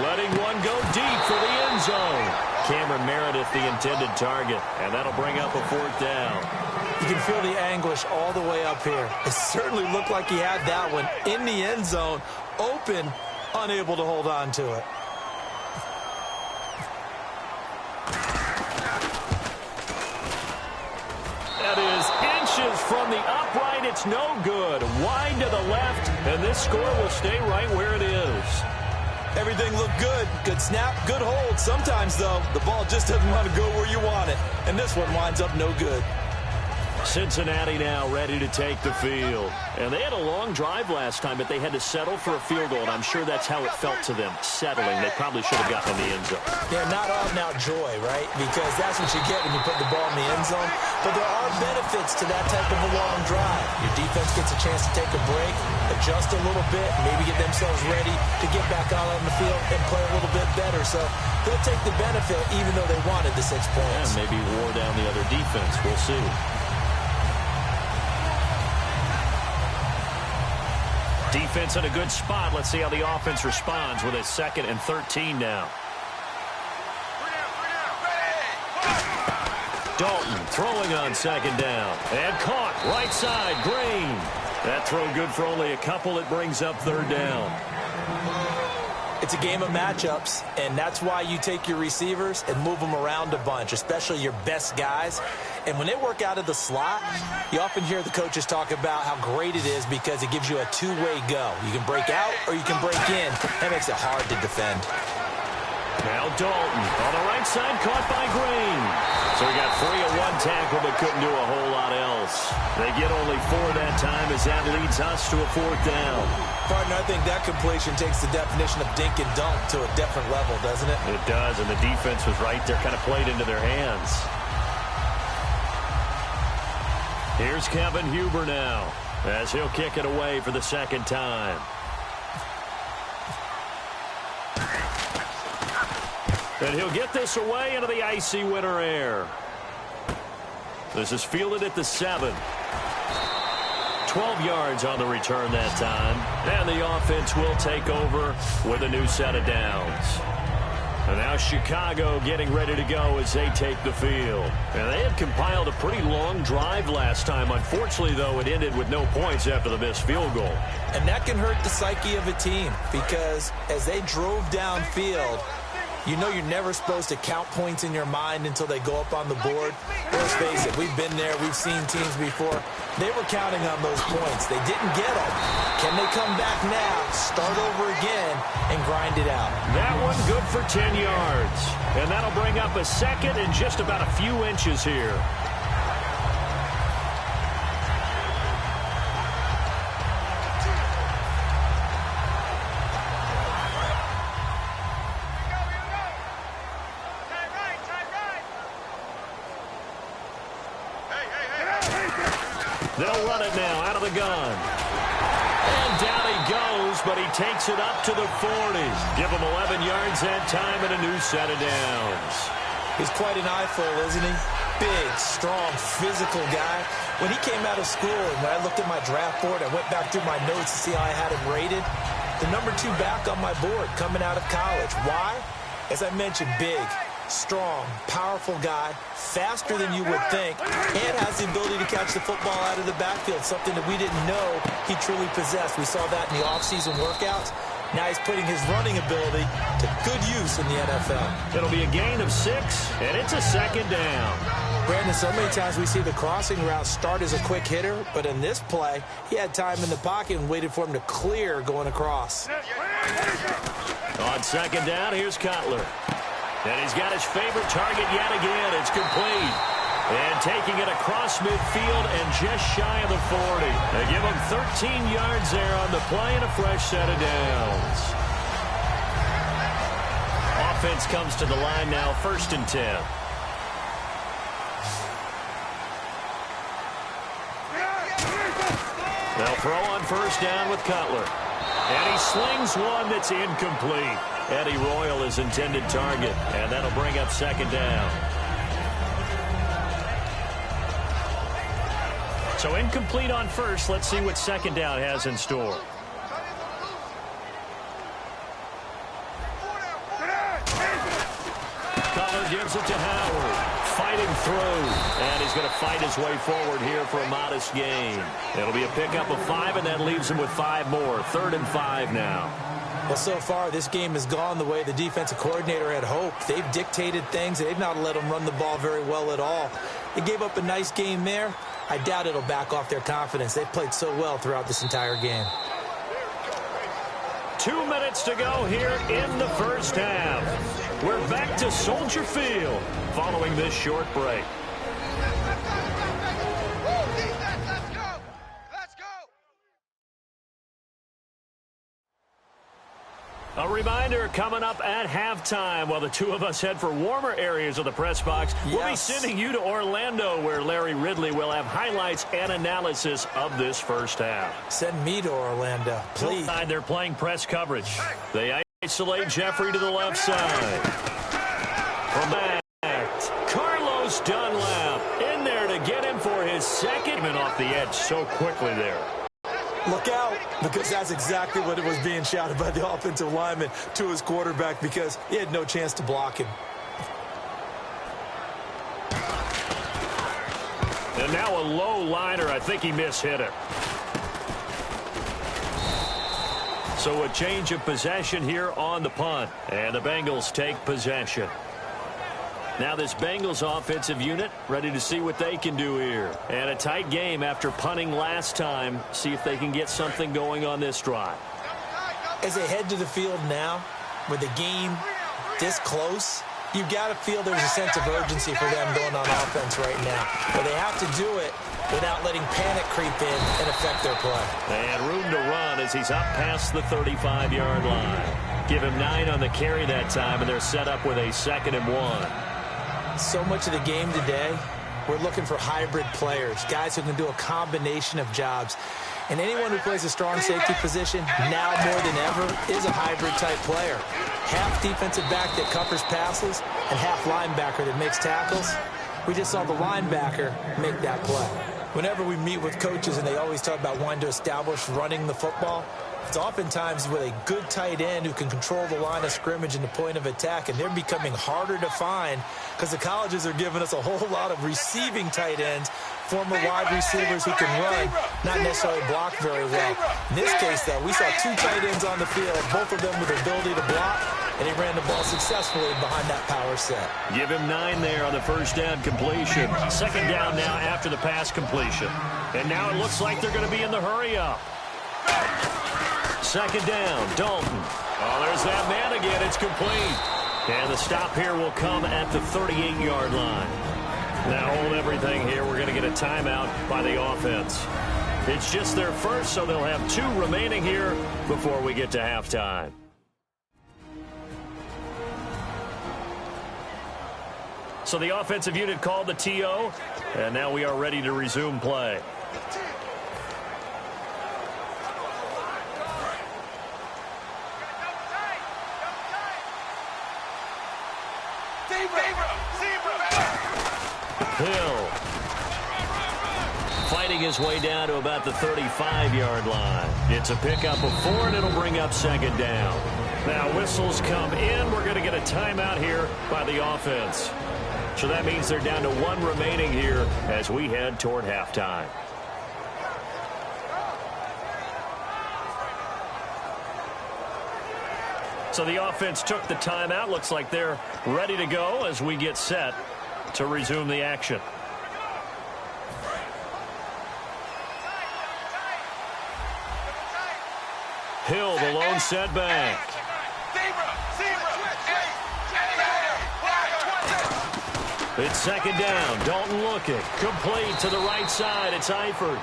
letting one go deep for the end zone. Cameron Meredith, the intended target, and that'll bring up a 4th down. You can feel the anguish all the way up here. It certainly looked like he had that one in the end zone, open, unable to hold on to it. That is inches from the upright. It's no good. Wide to the left, and this score will stay right where it is. Everything looked good. Good snap, good hold. Sometimes, though, the ball just doesn't want to go where you want it. And this one winds up no good. Cincinnati now ready to take the field. And they had a long drive last time, but they had to settle for a field goal, and I'm sure that's how it felt to them, settling. They probably should have gotten in the end zone. Yeah, not out-and-out joy, right? Because that's what you get when you put the ball in the end zone. But there are benefits to that type of a long drive. Your defense gets a chance to take a break, adjust a little bit, maybe get themselves ready to get back out on the field and play a little bit better. So they'll take the benefit even though they wanted the 6 points. And maybe wore down the other defense. We'll see. Defense in a good spot. Let's see how the offense responds with a 2nd and 13 now. Dalton throwing on 2nd down. And caught right side, Green. That throw good for only a couple. It brings up 3rd down. It's a game of matchups, and that's why you take your receivers and move them around a bunch, especially your best guys. And when they work out of the slot, you often hear the coaches talk about how great it is because it gives you a two-way go. You can break out or you can break in. That makes it hard to defend. Now Dalton on the right side, caught by Green. So he got free at one tackle but couldn't do a whole lot else. They get only 4 that time as that leads us to a 4th down. Partner, I think that completion takes the definition of dink and dunk to a different level, doesn't it? It does, and the defense was right there, kind of played into their hands. Here's Kevin Huber now, as he'll kick it away for the second time. And he'll get this away into the icy winter air. This is fielded at the 7. 12 yards on the return that time. And the offense will take over with a new set of downs. And now Chicago getting ready to go as they take the field. And they had compiled a pretty long drive last time. Unfortunately, though, it ended with no points after the missed field goal. And that can hurt the psyche of a team because as they drove downfield, you know you're never supposed to count points in your mind until they go up on the board. Let's face it, we've been there. We've seen teams before. They were counting on those points. They didn't get them. Can they come back now, start over again, and grind it out? That one good for 10 yards. And that'll bring up a second and just about a few inches here. They'll run it now out of the gun. And down he goes, but he takes it up to the 40. Give him 11 yards that time and a new set of downs. He's quite an eyeful, isn't he? Big, strong, physical guy. When he came out of school and when I looked at my draft board, I went back through my notes to see how I had him rated. The number 2 back on my board coming out of college. Why? As I mentioned, big, strong, powerful guy, faster than you would think, and has the ability to catch the football out of the backfield, something that we didn't know he truly possessed. We saw that in the offseason workouts. Now he's putting his running ability to good use in the NFL. It'll be a gain of 6, and it's a second down. Brandon, so many times we see the crossing route start as a quick hitter, but in this play, he had time in the pocket and waited for him to clear going across. On second down, here's Cutler. And he's got his favorite target yet again. It's complete. And taking it across midfield and just shy of the 40. They give him 13 yards there on the play and a fresh set of downs. Offense comes to the line now, 1st and 10. They'll throw on first down with Cutler. And he slings one that's incomplete. Eddie Royal is intended target, and that'll bring up second down. So incomplete on first. Let's see what second down has in store. Cutler gives it to Howard. Fighting through, and he's going to fight his way forward here for a modest gain. It'll be a pickup of 5, and that leaves him with 5 more. 3rd and 5 now. Well, so far, this game has gone the way the defensive coordinator had hoped. They've dictated things. They've not let them run the ball very well at all. They gave up a nice game there. I doubt it'll back off their confidence. They've played so well throughout this entire game. 2 minutes to go here in the first half. We're back to Soldier Field following this short break. A reminder coming up at halftime while the two of us head for warmer areas of the press box. Yes. We'll be sending you to Orlando where Larry Ridley will have highlights and analysis of this first half. Send me to Orlando, please. They're playing press coverage. They isolate Jeffrey to the left side. From back, Carlos Dunlap in there to get him for his second. And off the edge so quickly there. Look out, because that's exactly what it was being shouted by the offensive lineman to his quarterback because he had no chance to block him. And now a low liner. I think he mishit it. So a change of possession here on the punt. And the Bengals take possession. Now this Bengals offensive unit ready to see what they can do here. And a tight game after punting last time. See if they can get something going on this drive. As they head to the field now, with the game this close, you've got to feel there's a sense of urgency for them going on offense right now. But they have to do it without letting panic creep in and affect their play. And room to run as he's up past the 35-yard line. Give him 9 on the carry that time, and they're set up with a 2nd and 1. So much of the game today we're looking for hybrid players, guys who can do a combination of jobs. And anyone who plays a strong safety position, now more than ever, is a hybrid-type player. Half defensive back that covers passes and half linebacker that makes tackles. We just saw the linebacker make that play. Whenever we meet with coaches and they always talk about wanting to establish running the football, it's oftentimes with a good tight end who can control the line of scrimmage and the point of attack, and they're becoming harder to find because the colleges are giving us a whole lot of receiving tight ends, former wide receivers who can run, not necessarily block very well. In this case, though, we saw two tight ends on the field, both of them with the ability to block, and he ran the ball successfully behind that power set. Give him 9 there on the first down completion. Second down now after the pass completion. And now it looks like they're going to be in the hurry-up. Second down, Dalton. Oh, there's that man again. It's complete. And the stop here will come at the 38-yard line. Now hold everything here. We're going to get a timeout by the offense. It's just their first, so they'll have 2 remaining here before we get to halftime. So the offensive unit called the TO, and now we are ready to resume play. Hill fighting his way down to about the 35-yard line. It's a pickup of 4, and it'll bring up second down. Now whistles come in. We're going to get a timeout here by the offense. So that means they're down to 1 remaining here as we head toward halftime. So the offense took the timeout. Looks like they're ready to go as we get set to resume the action. Hill, the lone setback. It's second down. Dalton looking. Complete to the right side. It's Eifert.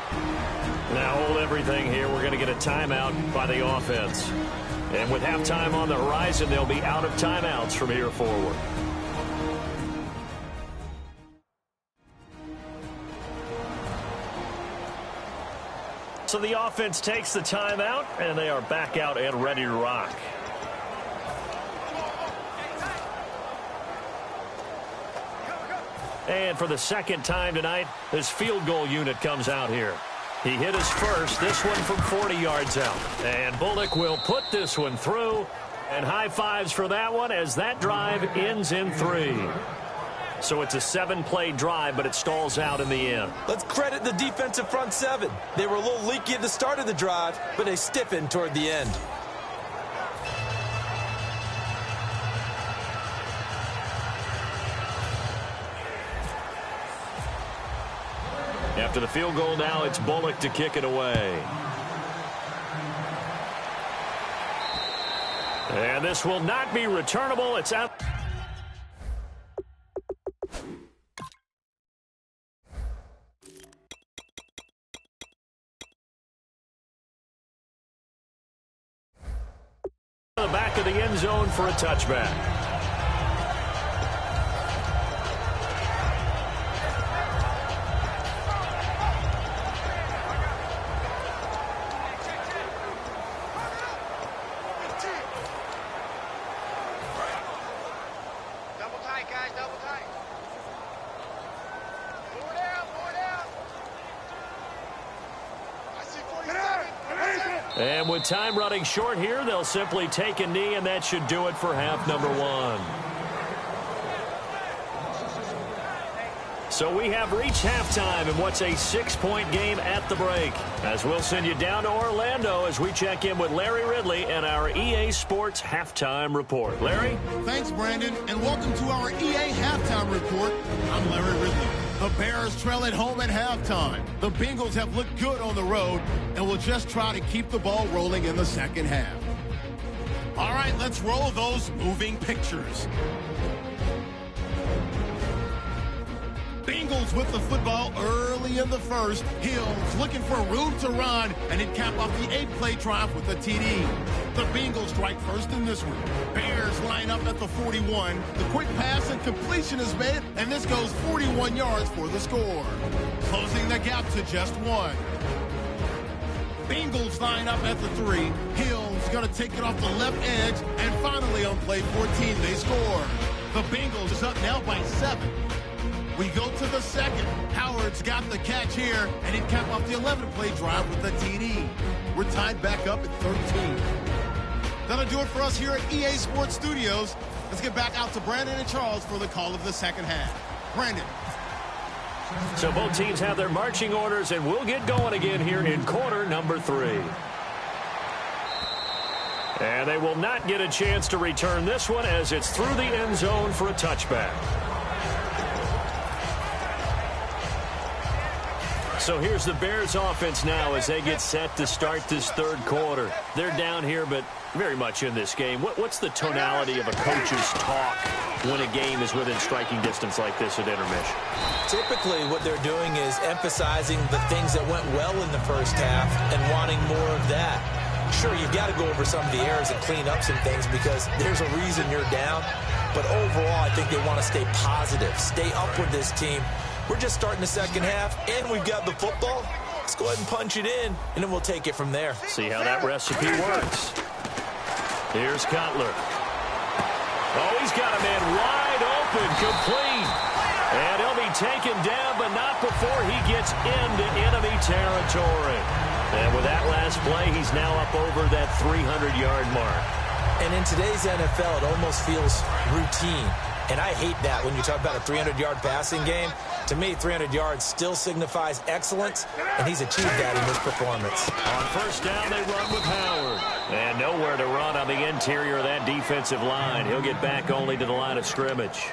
Now hold everything here. We're going to get a timeout by the offense. And with halftime on the horizon, they'll be out of timeouts from here forward. So the offense takes the timeout, and they are back out and ready to rock. And for the second time tonight, this field goal unit comes out here. He hit his first, this one from 40 yards out. And Bullock will put this one through. And high fives for that one as that drive ends in 3. So it's a 7-play drive, but it stalls out in the end. Let's credit the defensive front 7. They were a little leaky at the start of the drive, but they stiffened toward the end. After the field goal now, it's Bullock to kick it away. And this will not be returnable. It's out. The back of the end zone for a touchback. And with time running short here, they'll simply take a knee, and that should do it for half number 1. So we have reached halftime in what's a 6-point game at the break. As we'll send you down to Orlando as we check in with Larry Ridley and our EA Sports Halftime Report. Larry? Thanks, Brandon, and welcome to our EA Halftime Report. I'm Larry Ridley. The Bears trail at home at halftime. The Bengals have looked good on the road and will just try to keep the ball rolling in the second half. All right, let's roll those moving pictures. Bengals Bengals with the football early in the first. Hills looking for room to run, and it cap off the 8-play drive with a TD. The Bengals strike first in this one. Bears line up at the 41. The quick pass and completion is made, and this goes 41 yards for the score. Closing the gap to just 1. Bengals line up at the 3. Hill's going to take it off the left edge, and finally on play 14, they score. The Bengals is up now by 7. We go to the second. Howard's got the catch here, and he capped off the 11-play drive with the TD. We're tied back up at 13. That'll do it for us here at EA Sports Studios. Let's get back out to Brandon and Charles for the call of the second half. Brandon. So both teams have their marching orders, and we'll get going again here in quarter number 3. And they will not get a chance to return this one as it's through the end zone for a touchback. So here's the Bears offense now as they get set to start this third quarter. They're down here, but very much in this game. What's the tonality of a coach's talk when a game is within striking distance like this at intermission? Typically, what they're doing is emphasizing the things that went well in the first half and wanting more of that. Sure, you've got to go over some of the errors and clean up some things because there's a reason you're down. But overall, I think they want to stay positive, stay up with this team. We're just starting the second half, and we've got the football. Let's go ahead and punch it in, and then we'll take it from there. See how that recipe works. Here's Cutler. Oh, he's got a man wide open, complete. And he'll be taken down, but not before he gets into enemy territory. And with that last play, he's now up over that 300-yard mark. And in today's NFL, it almost feels routine. And I hate that when you talk about a 300-yard passing game. To me, 300 yards still signifies excellence, and he's achieved that in this performance. On first down, they run with Howard. And nowhere to run on the interior of that defensive line. He'll get back only to the line of scrimmage.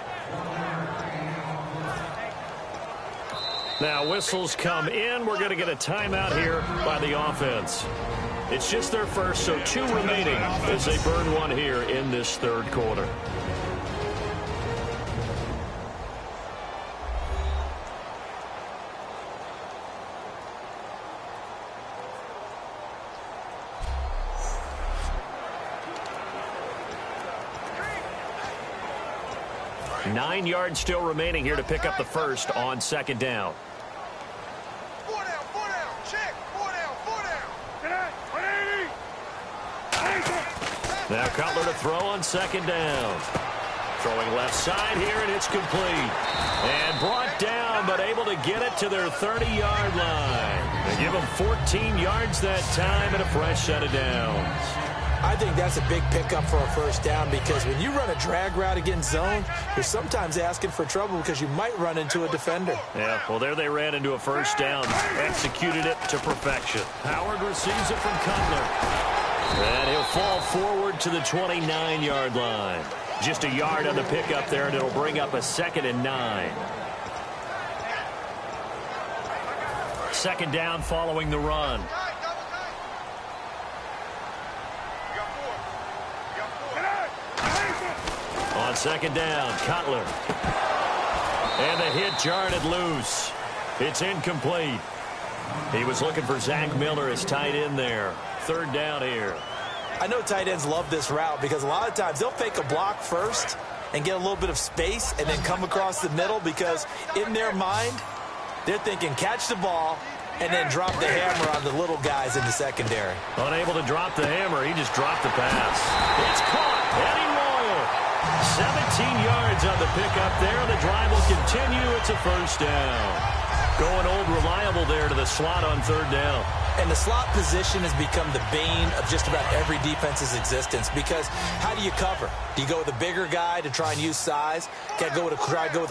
Now, whistles come in. We're going to get a timeout here by the offense. It's just their first, so 2 remaining as they burn one here in this third quarter. Nine yards still remaining here to pick up the first on second down. 4 down, check, 4 down. Now Cutler to throw on second down. Throwing left side here, and it's complete. And brought down, but able to get it to their 30-yard line. They give them 14 yards that time and a fresh set of downs. I think that's a big pickup for a first down because when you run a drag route against zone, you're sometimes asking for trouble because you might run into a defender. Yeah, well, there they ran into a first down, executed it to perfection. Howard receives it from Cutler. And he'll fall forward to the 29-yard line. Just a yard on the pickup there, and it'll bring up a 2nd and 9. Second down following the run. On second down, Cutler. And the hit jarred it loose. It's incomplete. He was looking for Zach Miller as tight end there. Third down here. I know tight ends love this route because a lot of times they'll fake a block first and get a little bit of space and then come across the middle because in their mind, they're thinking catch the ball and then drop the hammer on the little guys in the secondary. Unable to drop the hammer, he just dropped the pass. It's caught. Eddie Royal. 17 yards on the pickup there. The drive will continue. It's a first down. Going old reliable there to the slot on third down. And the slot position has become the bane of just about every defense's existence because how do you cover? Do you go with a bigger guy to try and use size? Try to go with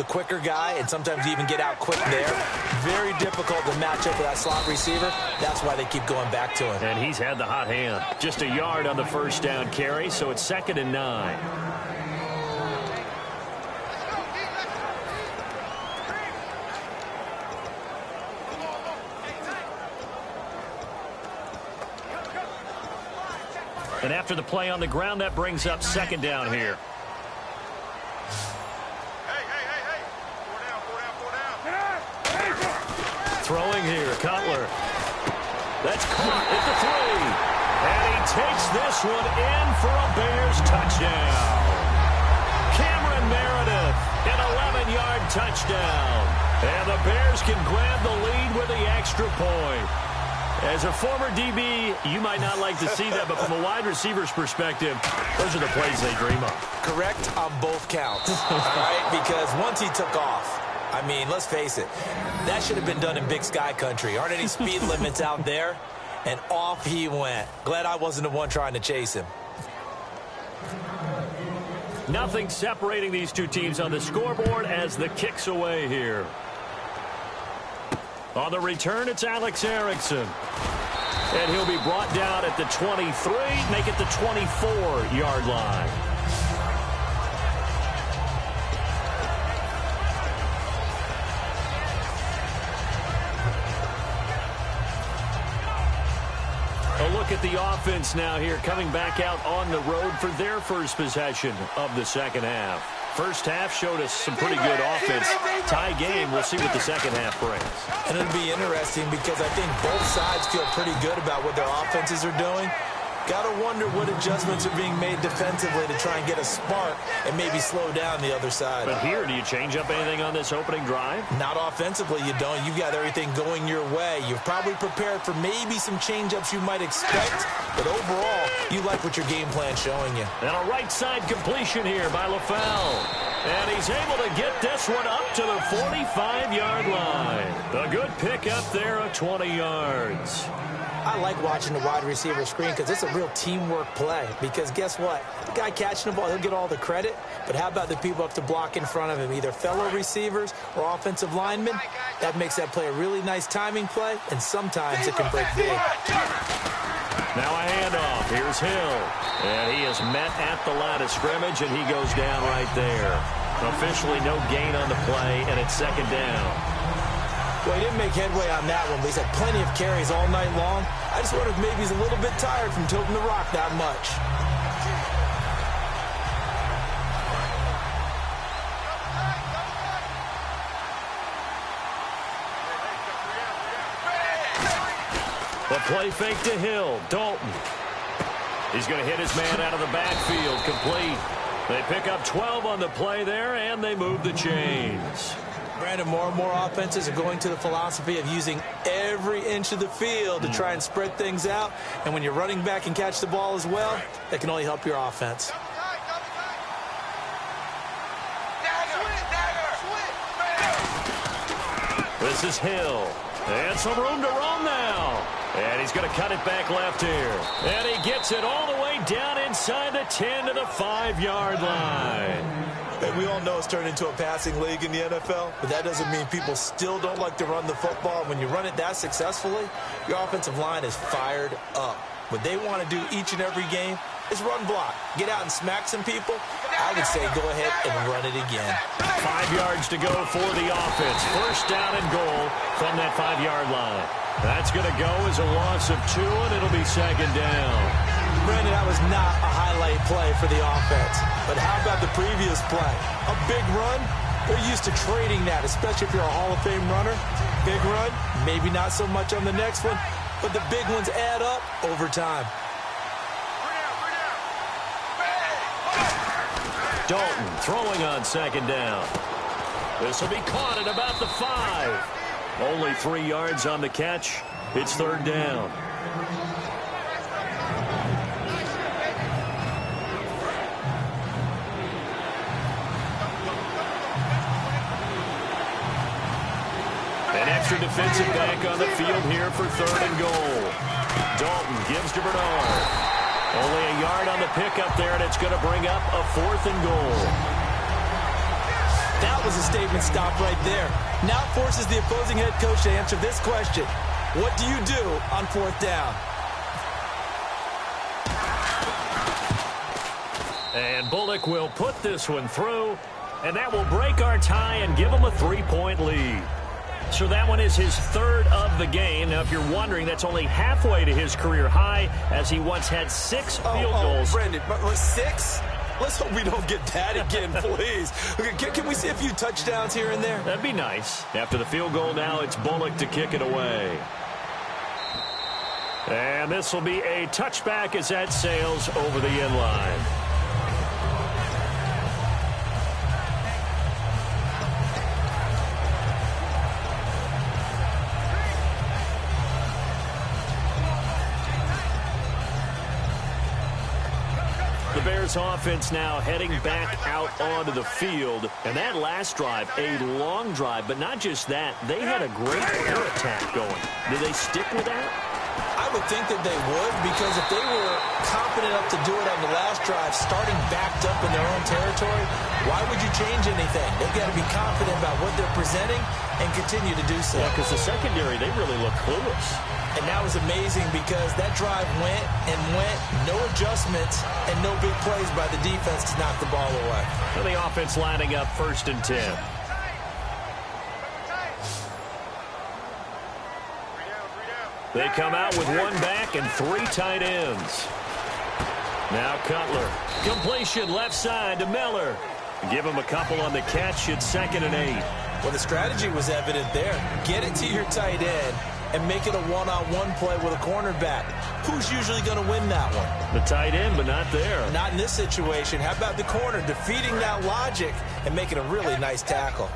a quicker guy and sometimes you even get out quick there. Very difficult to match up with that slot receiver. That's why they keep going back to him. And he's had the hot hand. Just a yard on the first down carry, so it's 2nd and 9. And after the play on the ground, that brings up second down here. Hey. 4 down. That's caught at the 3. And he takes this one in for a Bears touchdown. Cameron Meredith, an 11-yard touchdown. And the Bears can grab the lead with the extra point. As a former DB, you might not like to see that, but from a wide receiver's perspective, those are the plays they dream of. Correct on both counts, all right? Because once he took off, I mean, let's face it, that should have been done in Big Sky country. Aren't any speed limits out there? And off he went. Glad I wasn't the one trying to chase him. Nothing separating these two teams on the scoreboard as the kick's away here. On the return, it's Alex Erickson. And he'll be brought down at the 23, make it the 24-yard line. A look at the offense now here, coming back out on the road for their first possession of the second half. First half showed us some pretty good offense. Tie game, we'll see what the second half brings. And it'll be interesting because I think both sides feel pretty good about what their offenses are doing. Got to wonder what adjustments are being made defensively to try and get a spark and maybe slow down the other side. But here, do you change up anything on this opening drive? Not offensively, you don't. You've got everything going your way. You've probably prepared for maybe some change-ups you might expect, but overall, you like what your game plan's showing you. And a right side completion here by LaFell. And he's able to get this one up to the 45-yard line. A good pick up there of 20 yards. I like watching the wide receiver screen because it's a real teamwork play. Because guess what? The guy catching the ball, he'll get all the credit. But how about the people up to block in front of him, either fellow receivers or offensive linemen? That makes that play a really nice timing play, and sometimes it can break big. Now a handoff. Here's Hill. And he is met at the line of scrimmage, and he goes down right there. Officially no gain on the play, and it's second down. Well, he didn't make headway on that one, but he's had plenty of carries all night long. I just wonder if maybe he's a little bit tired from tilting the rock that much. The play fake to Hill. Dalton. He's going to hit his man out of the backfield. Complete. They pick up 12 on the play there, and they move the chains. Brandon, more and more offenses are going to the philosophy of using every inch of the field to try and spread things out. And when you're running back and catch the ball as well, that can only help your offense. This is Hill. And some room to roam now. And he's going to cut it back left here. And he gets it all the way down inside the 10 to the 5-yard line. And we all know it's turned into a passing league in the NFL, but that doesn't mean people still don't like to run the football. When you run it that successfully, your offensive line is fired up. What they want to do each and every game is run block. Get out and smack some people. I would say go ahead and run it again. 5 yards to go for the offense. First down and goal from that 5-yard line. That's going to go as a loss of 2, and it'll be second down. Brandon, that was not a highlight play for the offense. But how about the previous play? A big run? They're used to trading that, especially if you're a Hall of Fame runner. Big run, maybe not so much on the next one, but the big ones add up over time. Dalton throwing on second down. This will be caught at about the 5. Only 3 yards on the catch. It's third down. An extra defensive back on the field here for third and goal. Dalton gives to Bernard. Only a yard on the pickup there, and it's going to bring up a 4th and goal. That was a statement stop right there. Now forces the opposing head coach to answer this question. What do you do on 4th down? And Bullock will put this one through, and that will break our tie and give him a 3-point lead. So that one is his 3rd of the game. Now, if you're wondering, that's only halfway to his career high, as he once had 6 field goals. Brandon, 6? Let's hope we don't get that again, please. Okay, can we see a few touchdowns here and there? That'd be nice. After the field goal now, it's Bullock to kick it away. And this will be a touchback as that sails over the end line. The Bears offense now heading back out onto the field. And that last drive, a long drive, but not just that. They had a great air attack going. Did they stick with that? I would think that they would, because if they were confident enough to do it on the last drive, starting backed up in their own territory, why would you change anything? They've got to be confident about what they're presenting and continue to do so. Yeah, because the secondary, they really look clueless. And that was amazing because that drive went and went, no adjustments, and no big plays by the defense to knock the ball away. And the offense lining up 1st and 10. They come out with one back and 3 tight ends. Now Cutler. Completion left side to Miller. Give him a couple on the catch. It's 2nd and 8. Well, the strategy was evident there. Get it to your tight end and make it a one-on-one play with a cornerback. Who's usually going to win that one? The tight end, but not there. Not in this situation. How about the corner defeating that logic and making a really nice tackle?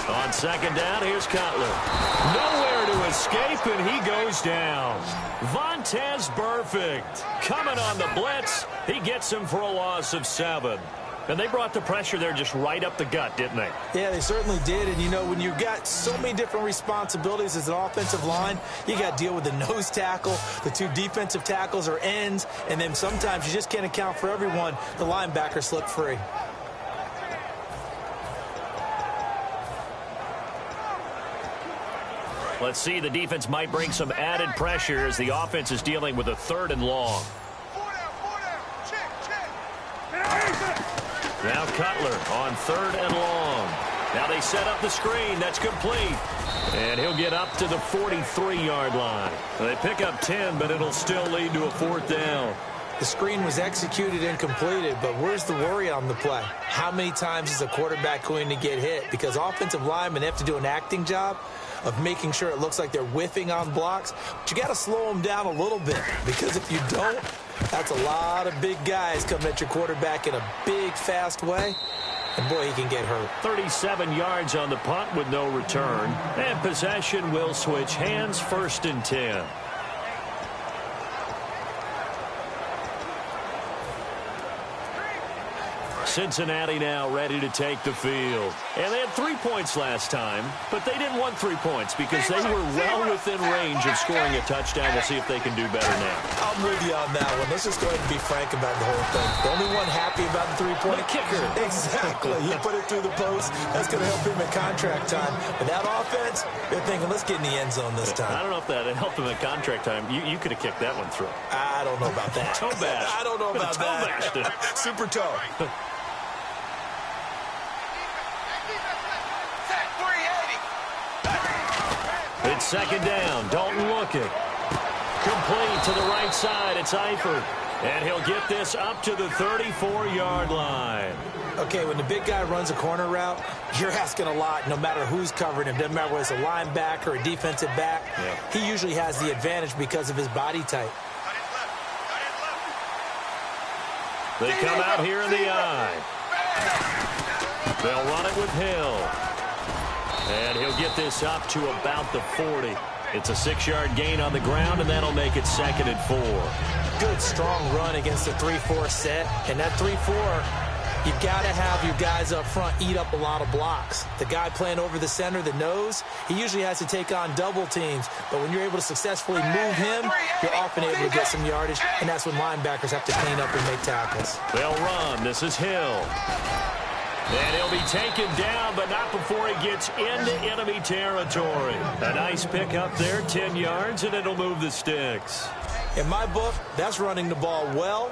On 2nd down, here's Cutler. Nowhere to escape, and he goes down. Vontaze Burfict coming on the blitz. He gets him for a loss of 7. And they brought the pressure there just right up the gut, didn't they? Yeah, they certainly did. And, you know, when you've got so many different responsibilities as an offensive line, you got to deal with the nose tackle, the 2 defensive tackles or ends, and then sometimes you just can't account for everyone. The linebacker slipped free. Let's see, the defense might bring some added pressure as the offense is dealing with a 3rd and long. Now Cutler on 3rd and long. Now they set up the screen. That's complete. And he'll get up to the 43-yard line. They pick up 10, but it'll still lead to a 4th down. The screen was executed and completed, but where's the worry on the play? How many times is a quarterback going to get hit? Because offensive linemen have to do an acting job of making sure it looks like they're whiffing on blocks. But you got to slow them down a little bit, because if you don't, that's a lot of big guys coming at your quarterback in a big, fast way. And, boy, he can get hurt. 37 yards on the punt with no return. And possession will switch hands, 1st and 10. Cincinnati now ready to take the field. And they had 3 points last time, but they didn't want 3 points because they were well within range of scoring a touchdown. We'll see if they can do better now. I'm with you on that one. Let's just go ahead and be frank about the whole thing. The only one happy about the 3-point kicker. Exactly. You put it through the post. That's going to help him at contract time. But that offense, they're thinking, let's get in the end zone this time. I don't know if that helped him at contract time. You could have kicked that one through. I don't know about that. Toe bash. I don't know about that. Super toe. It's 2nd down. Dalton looking. Complete to the right side. It's Eifert. And he'll get this up to the 34-yard line. Okay, when the big guy runs a corner route, you're asking a lot no matter who's covering him. Doesn't matter whether it's a linebacker or a defensive back. Yeah. He usually has the advantage because of his body type. They come out here in the eye. They'll run it with Hill. And he'll get this up to about the 40. It's a 6-yard gain on the ground, and that'll make it 2nd and 4. Good, strong run against the 3-4 set. And that 3-4, you've got to have your guys up front eat up a lot of blocks. The guy playing over the center, the nose, he usually has to take on double teams. But when you're able to successfully move him, you're often able to get some yardage, and that's when linebackers have to clean up and make tackles. They'll run. This is Hill. And he'll be taken down, but not before he gets into enemy territory. A nice pickup there, 10 yards, and it'll move the sticks. In my book, that's running the ball well,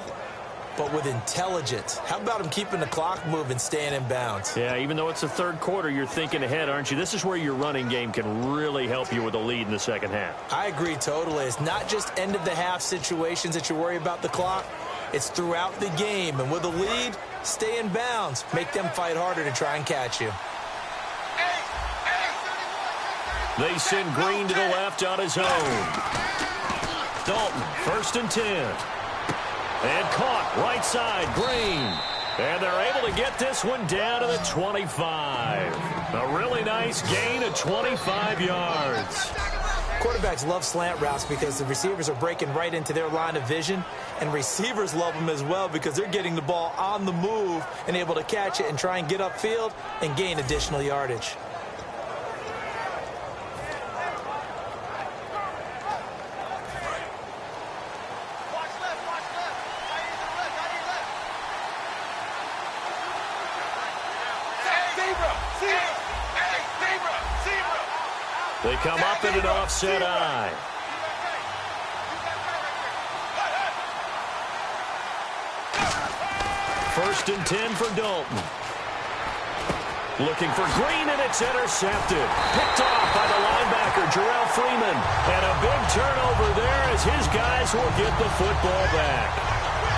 but with intelligence. How about him keeping the clock moving, staying in bounds? Yeah, even though it's the 3rd quarter, you're thinking ahead, aren't you? This is where your running game can really help you with a lead in the 2nd half. I agree totally. It's not just end-of-the-half situations that you worry about the clock. It's throughout the game. And with a lead, stay in bounds. Make them fight harder to try and catch you. They send Green to the left on his own. Dalton, 1st and 10. And caught right side, Green. And they're able to get this one down to the 25. A really nice gain of 25 yards. Quarterbacks love slant routes because the receivers are breaking right into their line of vision, and receivers love them as well because they're getting the ball on the move and able to catch it and try and get upfield and gain additional yardage. They come up in an offset eye. First and 10 for Dalton. Looking for Green, and it's intercepted. Picked off by the linebacker, Jarrell Freeman. And a big turnover there as his guys will get the football back.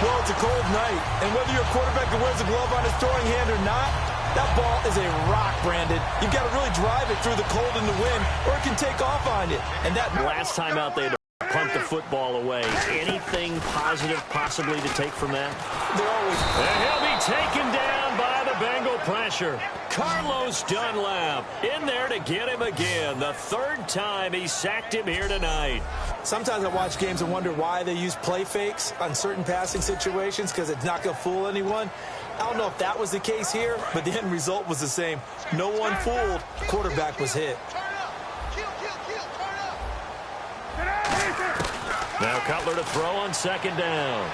Well, it's a cold night, and whether you're a quarterback that wears a glove on his throwing hand or not, that ball is a rock, Brandon. You've got to really drive it through the cold and the wind, or it can take off on you. And that last time out there to punt the football away. Anything positive possibly to take from that? They're always... And he'll be taken down by the Bengal pressure. Carlos Dunlap in there to get him again. The 3rd time he sacked him here tonight. Sometimes I watch games and wonder why they use play fakes on certain passing situations because it's not going to fool anyone. I don't know if that was the case here, but the end result was the same. No one fooled. The quarterback was hit. Now Cutler to throw on 2nd down.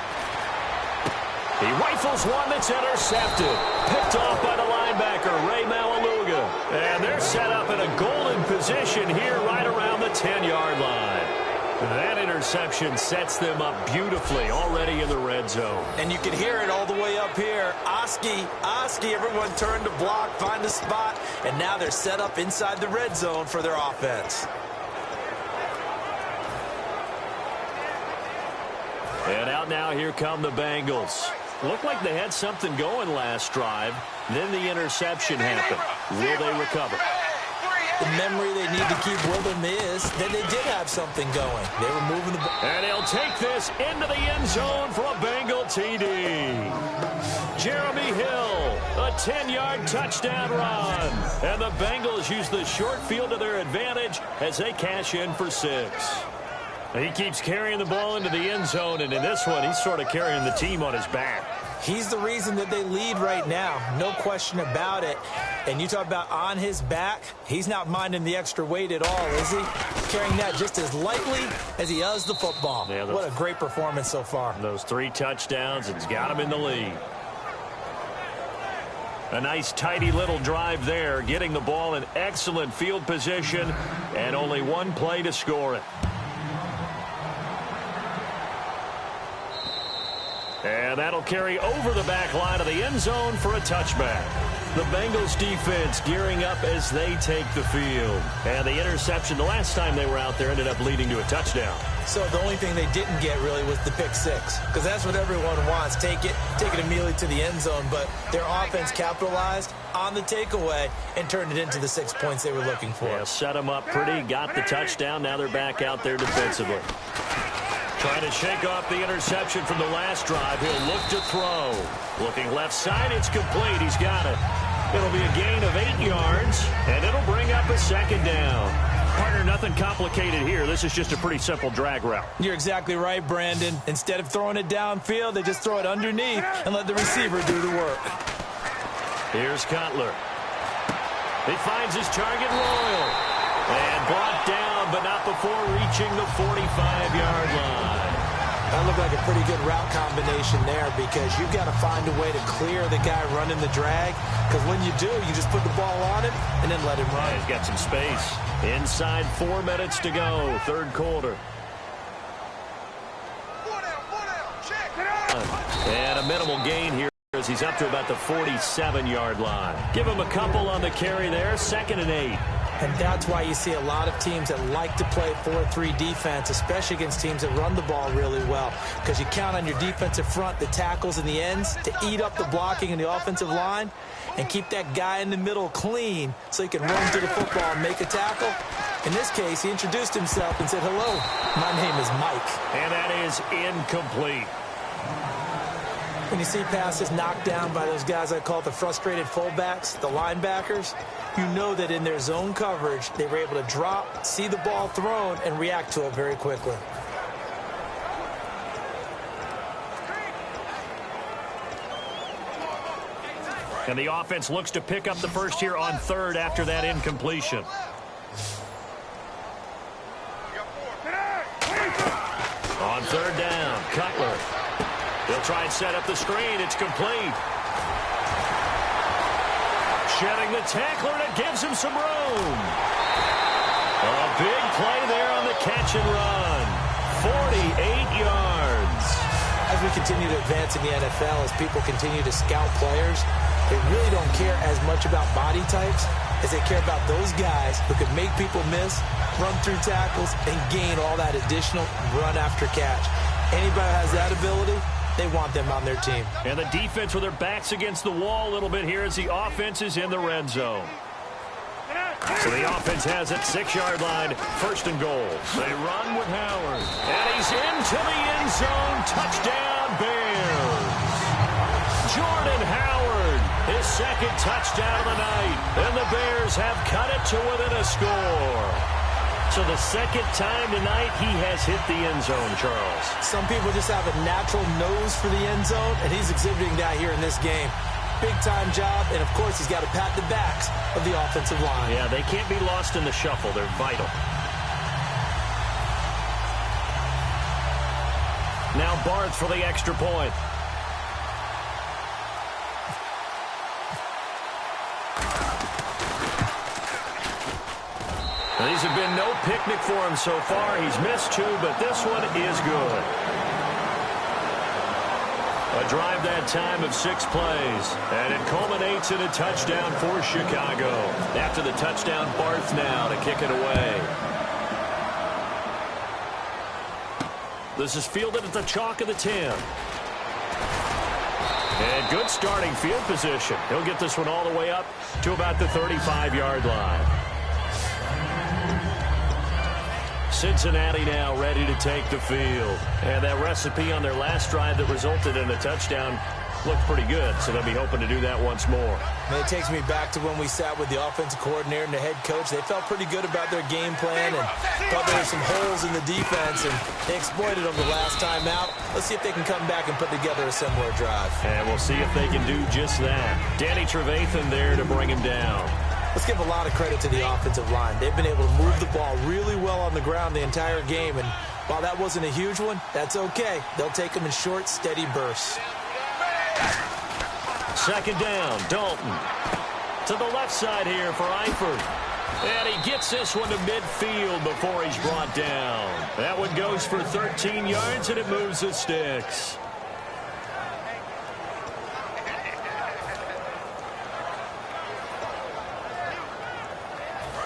He rifles one that's intercepted. Picked off by the linebacker, Ray Malaluga. And they're set up in a golden position here right around the 10-yard line. That interception sets them up beautifully already in the red zone. And you can hear it all the way up here. Oski, everyone turned to block, find a spot, and now they're set up inside the red zone for their offense. And out now, here come the Bengals. Looked like they had something going last drive. Then the interception happened. Will they recover? The memory they need to keep with them is that they did have something going. They were moving the ball. And he'll take this into the end zone for a Bengal TD. Jeremy Hill, a 10-yard touchdown run. And the Bengals use the short field to their advantage as they cash in for 6. He keeps carrying the ball into the end zone, and in this one, he's sort of carrying the team on his back. He's the reason that they lead right now. No question about it. And you talk about on his back, he's not minding the extra weight at all, is he? Carrying that just as lightly as he does the football. Yeah, what a great performance so far. Those 3 touchdowns, it's got him in the lead. A nice, tidy little drive there, getting the ball in excellent field position, and only 1 play to score it. And that'll carry over the back line of the end zone for a touchback. The Bengals defense gearing up as they take the field. And the interception the last time they were out there ended up leading to a touchdown. So the only thing they didn't get really was the pick 6. Because that's what everyone wants. Take it immediately to the end zone. But their offense capitalized on the takeaway and turned it into the 6 points they were looking for. Yeah, set them up pretty, got the touchdown. Now they're back out there defensively. Trying to shake off the interception from the last drive. He'll look to throw. Looking left side, it's complete. He's got it. It'll be a gain of 8 yards, and it'll bring up a 2nd down. Partner, nothing complicated here. This is just a pretty simple drag route. You're exactly right, Brandon. Instead of throwing it downfield, they just throw it underneath and let the receiver do the work. Here's Cutler. He finds his target, Royal. And brought down, but not before reaching the 45-yard line. That looked like a pretty good route combination there because you've got to find a way to clear the guy running the drag. Because when you do, you just put the ball on him and then let him run. He's got some space. Inside 4 minutes to go, 3rd quarter. And a minimal gain here as he's up to about the 47-yard line. Give him a couple on the carry there, 2nd and 8. And that's why you see a lot of teams that like to play 4-3 defense, especially against teams that run the ball really well. Because you count on your defensive front, the tackles and the ends, to eat up the blocking in the offensive line and keep that guy in the middle clean so he can run to the football and make a tackle. In this case, he introduced himself and said, "Hello, my name is Mike." And that is incomplete. When you see passes knocked down by those guys I call the frustrated fullbacks, the linebackers, you know that in their zone coverage, they were able to drop, see the ball thrown, and react to it very quickly. And the offense looks to pick up the first here on third after that incompletion. On third down, Cutler. He'll try and set up the screen. It's complete. Shedding the tackler, and it gives him some room. A big play there on the catch and run. 48 yards. As we continue to advance in the NFL, as people continue to scout players, they really don't care as much about body types as they care about those guys who can make people miss, run through tackles, and gain all that additional run after catch. Anybody who has that ability, they want them on their team. And the defense with their backs against the wall a little bit here as the offense is in the red zone. So the offense has it, 6-yard line, first and goal. They run with Howard. And he's into the end zone. Touchdown, Bears. Jordan Howard, his second touchdown of the night. And the Bears have cut it to within a score. So the second time tonight he has hit the end zone, Charles. Some people just have a natural nose for the end zone, and he's exhibiting that here in this game. Big-time job, and of course he's got to pat the backs of the offensive line. Yeah, they can't be lost in the shuffle. They're vital. Now Barth for the extra point. These have been no picnic for him so far. He's missed 2, but this one is good. A drive that time of 6 plays, and it culminates in a touchdown for Chicago. After the touchdown, Barth now to kick it away. This is fielded at the chalk of the 10. And good starting field position. He'll get this one all the way up to about the 35-yard line. Cincinnati now ready to take the field. And that recipe on their last drive that resulted in a touchdown looked pretty good, so they'll be hoping to do that once more. And it takes me back to when we sat with the offensive coordinator and the head coach. They felt pretty good about their game plan and thought there were some holes in the defense, and they exploited them the last time out. Let's see if they can come back and put together a similar drive. And we'll see if they can do just that. Danny Trevathan there to bring him down. Let's give a lot of credit to the offensive line. They've been able to move the ball really well on the ground the entire game, and while that wasn't a huge one, that's okay. They'll take them in short, steady bursts. Second down, Dalton. To the left side here for Eifert. And he gets this one to midfield before he's brought down. That one goes for 13 yards, and it moves the sticks.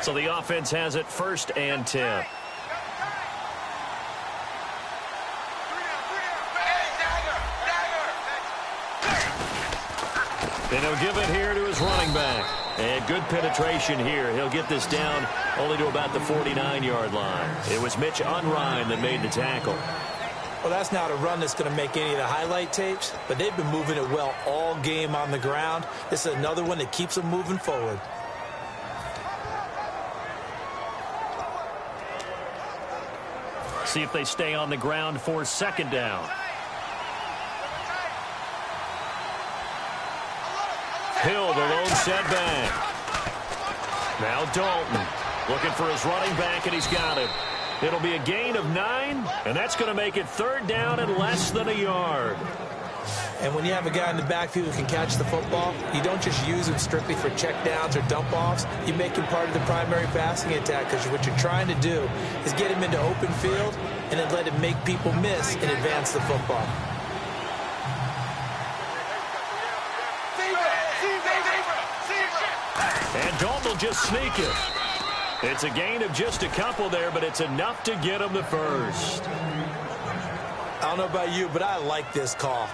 So the offense has it first and 10. And he'll give it here to his running back. And good penetration here. He'll get this down only to about the 49-yard line. It was Mitch Unrein that made the tackle. Well, that's not a run that's going to make any of the highlight tapes, but they've been moving it well all game on the ground. This is another one that keeps them moving forward. See if they stay on the ground for second down. Hill, the lone setback. Now Dalton looking for his running back, and he's got it. It'll be a gain of 9, and that's going to make it third down and less than a yard. And when you have a guy in the backfield who can catch the football, you don't just use him strictly for checkdowns or dump-offs. You make him part of the primary passing attack, because what you're trying to do is get him into open field and then let him make people miss and advance the football. And Dalton will just sneak it. It's a gain of just a couple there, but it's enough to get him the first. I don't know about you, but I like this call.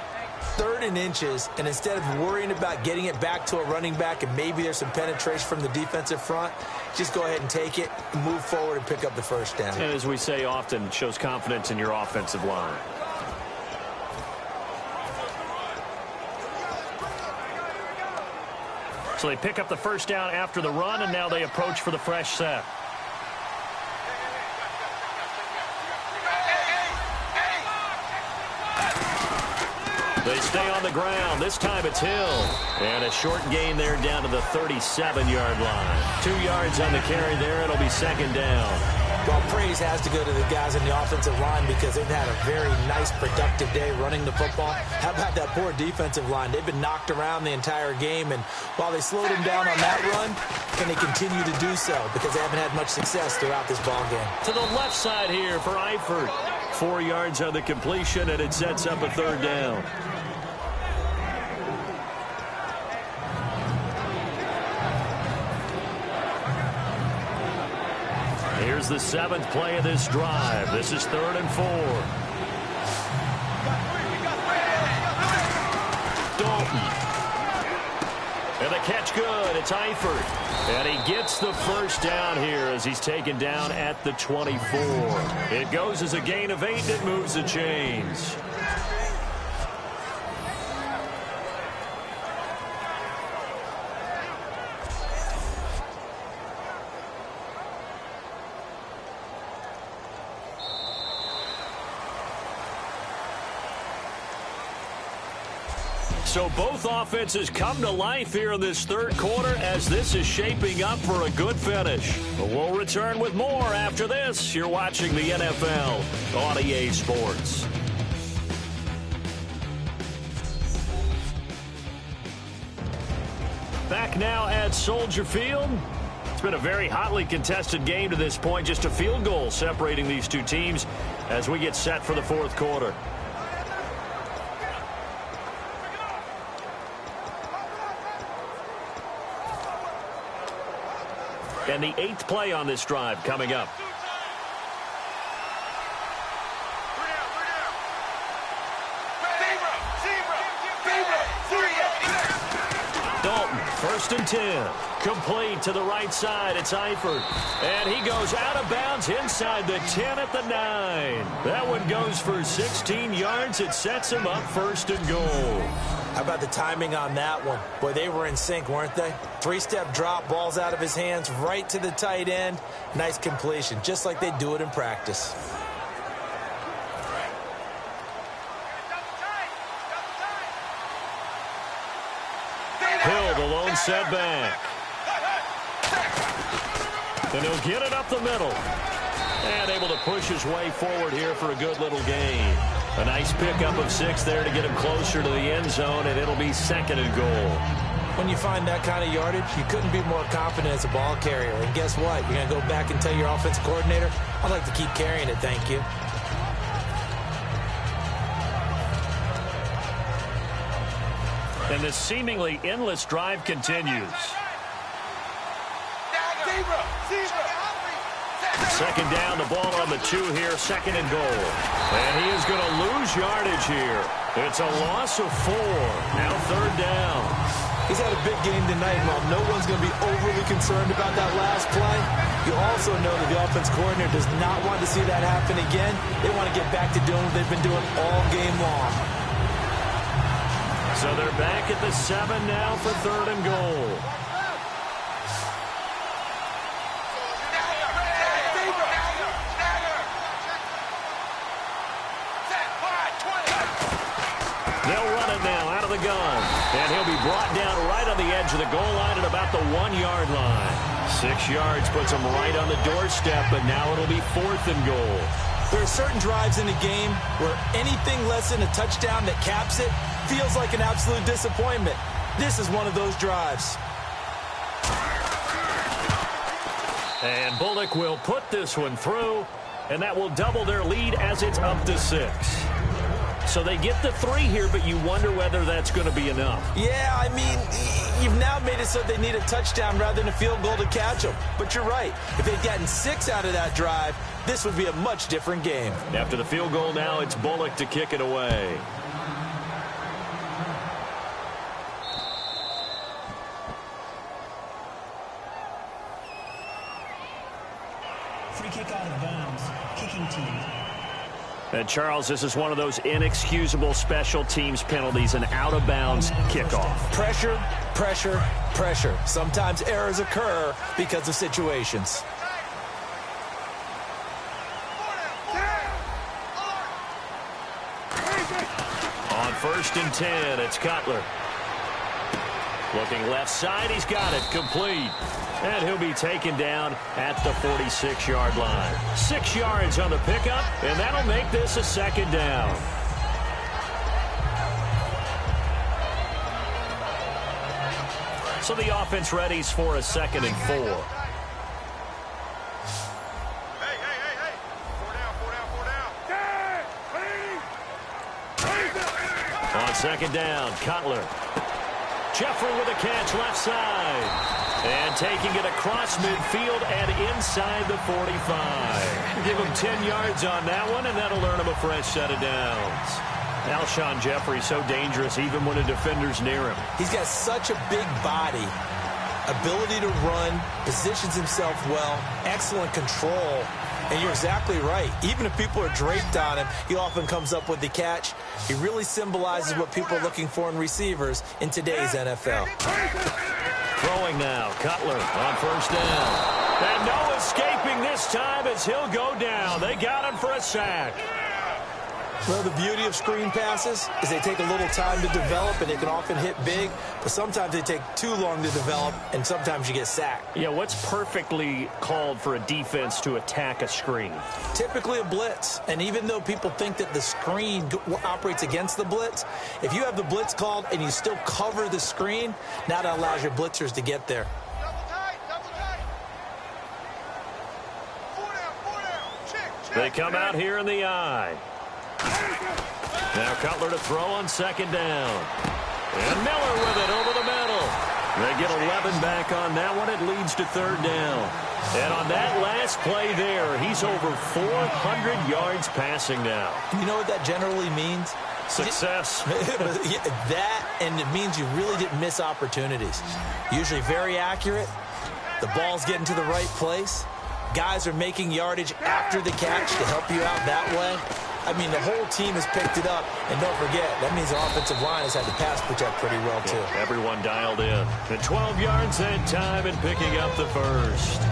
3rd and inches, and instead of worrying about getting it back to a running back and maybe there's some penetration from the defensive front, just go ahead and take it, move forward, and pick up the first down. And as we say often, it shows confidence in your offensive line. So they pick up the first down after the run, and now they approach for the fresh set. They stay on the ground. This time it's Hill. And a short gain there down to the 37-yard line. 2 yards on the carry there. It'll be 2nd down. Well, praise has to go to the guys on the offensive line because they've had a very nice, productive day running the football. How about that poor defensive line? They've been knocked around the entire game, and while they slowed them down on that run, can they continue to do so because they haven't had much success throughout this ball game. To the left side here for Eifert. 4 yards on the completion, and it sets up a 3rd down. Here's the 7th play of this drive. This is 3rd and 4. Dalton. And the catch good. It's Eifert. And he gets the first down here as he's taken down at the 24. It goes as a gain of 8. It moves the chains. So both offenses come to life here in this 3rd quarter as this is shaping up for a good finish. We'll return with more after this. You're watching the NFL on EA Sports. Back now at Soldier Field. It's been a very hotly contested game to this point. Just a field goal separating these two teams as we get set for the 4th quarter. And the 8th play on this drive coming up. Dalton, 1st and 10. Complete to the right side. It's Eifert. And he goes out of bounds inside the 10 at the 9. That one goes for 16 yards. It sets him up 1st and goal. How about the timing on that one? Boy, they were in sync, weren't they? 3-step drop, ball's out of his hands, right to the tight end. Nice completion, just like they do it in practice. Hill, the lone setback. And he'll get it up the middle. And able to push his way forward here for a good little gain. A nice pickup of 6 there to get him closer to the end zone, and it'll be 2nd and goal. When you find that kind of yardage, you couldn't be more confident as a ball carrier. And guess what? You're going to go back and tell your offensive coordinator, I'd like to keep carrying it, thank you. And this seemingly endless drive continues. 2nd down, the ball on the 2 here, 2nd and goal. And he is going to lose yardage here. It's a loss of 4. Now 3rd down. He's had a big game tonight, and while no one's going to be overly concerned about that last play, you also know that the offense coordinator does not want to see that happen again. They want to get back to doing what they've been doing all game long. So they're back at the 7 now for 3rd and goal. They'll run it now out of the gun. And he'll be brought down right on the edge of the goal line at about the 1-yard line. 6 yards puts him right on the doorstep, but now it'll be 4th and goal. There are certain drives in a game where anything less than a touchdown that caps it feels like an absolute disappointment. This is one of those drives. And Bullock will put this one through, and that will double their lead as it's up to 6. So they get the 3 here, but you wonder whether that's going to be enough. Yeah, I mean, you've now made it so they need a touchdown rather than a field goal to catch them. But you're right. If they'd gotten 6 out of that drive, this would be a much different game. After the field goal now, it's Bullock to kick it away. Free kick out of bounds. Kicking team. And, Charles, this is one of those inexcusable special teams penalties, an out-of-bounds kickoff. Pressure, pressure, pressure. Sometimes errors occur because of situations. On 1st and 10, it's Cutler. Looking left side, he's got it, complete. And he'll be taken down at the 46-yard line. 6 yards on the pickup, and that'll make this a 2nd down. So the offense readies for a 2nd and 4. Hey. 4 down. On 2nd down, Cutler. Jeffrey with a catch left side. And taking it across midfield and inside the 45. Give him 10 yards on that one, and that'll earn him a fresh set of downs. Alshon Jeffrey so dangerous even when a defender's near him. He's got such a big body, ability to run, positions himself well, excellent control. And you're exactly right. Even if people are draped on him, he often comes up with the catch. He really symbolizes what people are looking for in receivers in today's NFL. Throwing now, Cutler on 1st down. And no escaping this time as he'll go down. They got him for a sack. Well, the beauty of screen passes is they take a little time to develop, and they can often hit big, but sometimes they take too long to develop, and sometimes you get sacked. Yeah, what's perfectly called for a defense to attack a screen? Typically a blitz, and even though people think that the screen operates against the blitz, if you have the blitz called and you still cover the screen, now that allows your blitzers to get there. Double tight. 4 down. Check. They come out here in the eye. Now Cutler to throw on 2nd down. And Miller with it over the middle. They get 11 back on that one. It leads to 3rd down. And on that last play there, he's over 400 yards passing now. You know what that generally means? Success. That, and it means you really didn't miss opportunities. Usually very accurate. The ball's getting to the right place. Guys are making yardage after the catch to help you out that way. I mean, the whole team has picked it up. And don't forget, that means the offensive line has had to pass protect pretty well, too. Yeah, everyone dialed in. And 12 yards that time and picking up the 1st.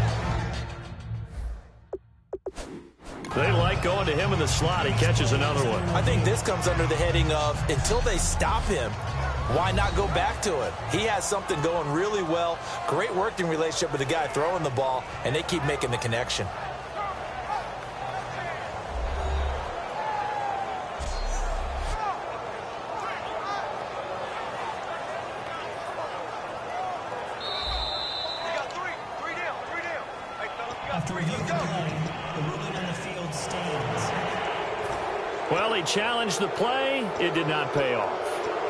They like going to him in the slot. He catches another one. I think this comes under the heading of, until they stop him, why not go back to it? He has something going really well. Great working relationship with the guy throwing the ball, and they keep making the connection. After reviewing the play, the ruling on the field stands. Well, he challenged the play. It did not pay off.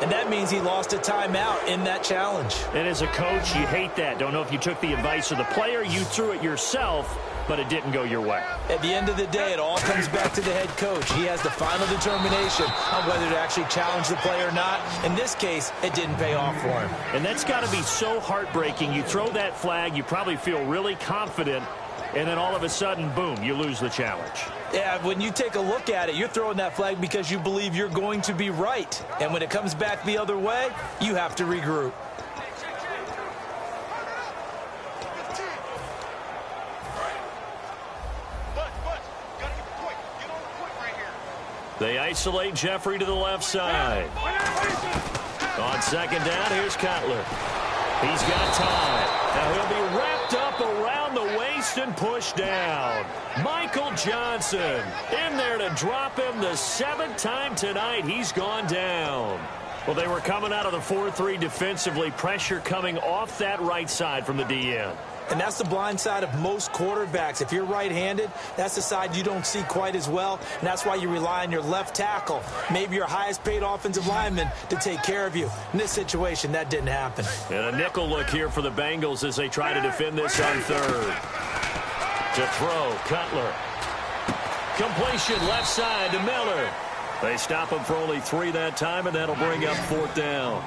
And that means he lost a timeout in that challenge. And as a coach, you hate that. Don't know if you took the advice of the player, you threw it yourself, but it didn't go your way. At the end of the day, it all comes back to the head coach. He has the final determination on whether to actually challenge the play or not. In this case, it didn't pay off for him. And that's got to be so heartbreaking. You throw that flag, you probably feel really confident, and then all of a sudden, boom, you lose the challenge. Yeah, when you take a look at it, you're throwing that flag because you believe you're going to be right. And when it comes back the other way, you have to regroup. They isolate Jeffrey to the left side. On 2nd down, here's Cutler. He's got time. Now he'll be wrapped up around the waist and pushed down. Michael Johnson in there to drop him the 7th time tonight. He's gone down. Well, they were coming out of the 4-3 defensively. Pressure coming off that right side from the DN. And that's the blind side of most quarterbacks. If you're right-handed, that's the side you don't see quite as well. And that's why you rely on your left tackle, maybe your highest-paid offensive lineman, to take care of you. In this situation, that didn't happen. And a nickel look here for the Bengals as they try to defend this on 3rd. To throw, Cutler. Completion left side to Miller. They stop him for only 3 that time, and that'll bring up 4th down.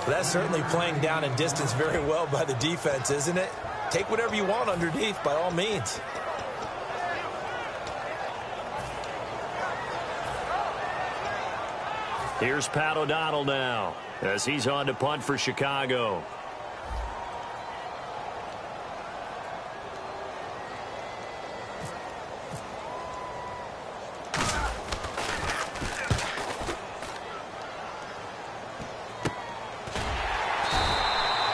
Well, that's certainly playing down and distance very well by the defense, isn't it? Take whatever you want underneath, by all means. Here's Pat O'Donnell now as he's on to punt for Chicago.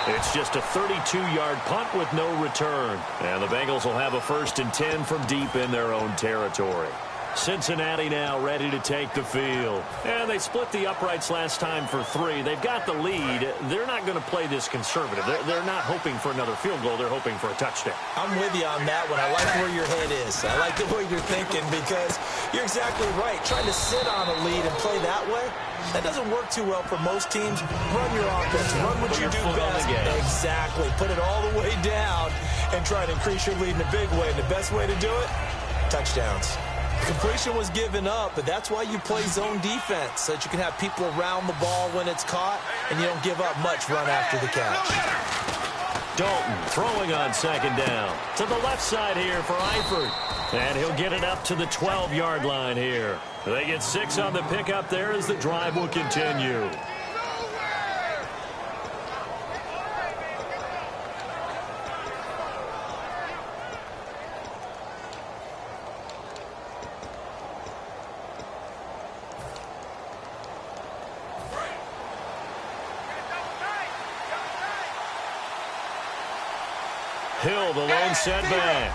It's just a 32-yard punt with no return. And the Bengals will have a 1st and 10 from deep in their own territory. Cincinnati now ready to take the field. And they split the uprights last time for 3. They've got the lead. They're not going to play this conservative. They're not hoping for another field goal. They're hoping for a touchdown. I'm with you on that one. I like where your head is. I like the way you're thinking because you're exactly right. Trying to sit on a lead and play that way, that doesn't work too well for most teams. Run your offense. Run what you do best. Exactly. Put it all the way down and try to increase your lead in a big way. And the best way to do it, touchdowns. Completion was given up, but that's why you play zone defense, so that you can have people around the ball when it's caught, and you don't give up much run after the catch. Dalton throwing on 2nd down. To the left side here for Eifert. And he'll get it up to the 12-yard line here. They get 6 on the pickup there as the drive will continue. Hill, the lone setback.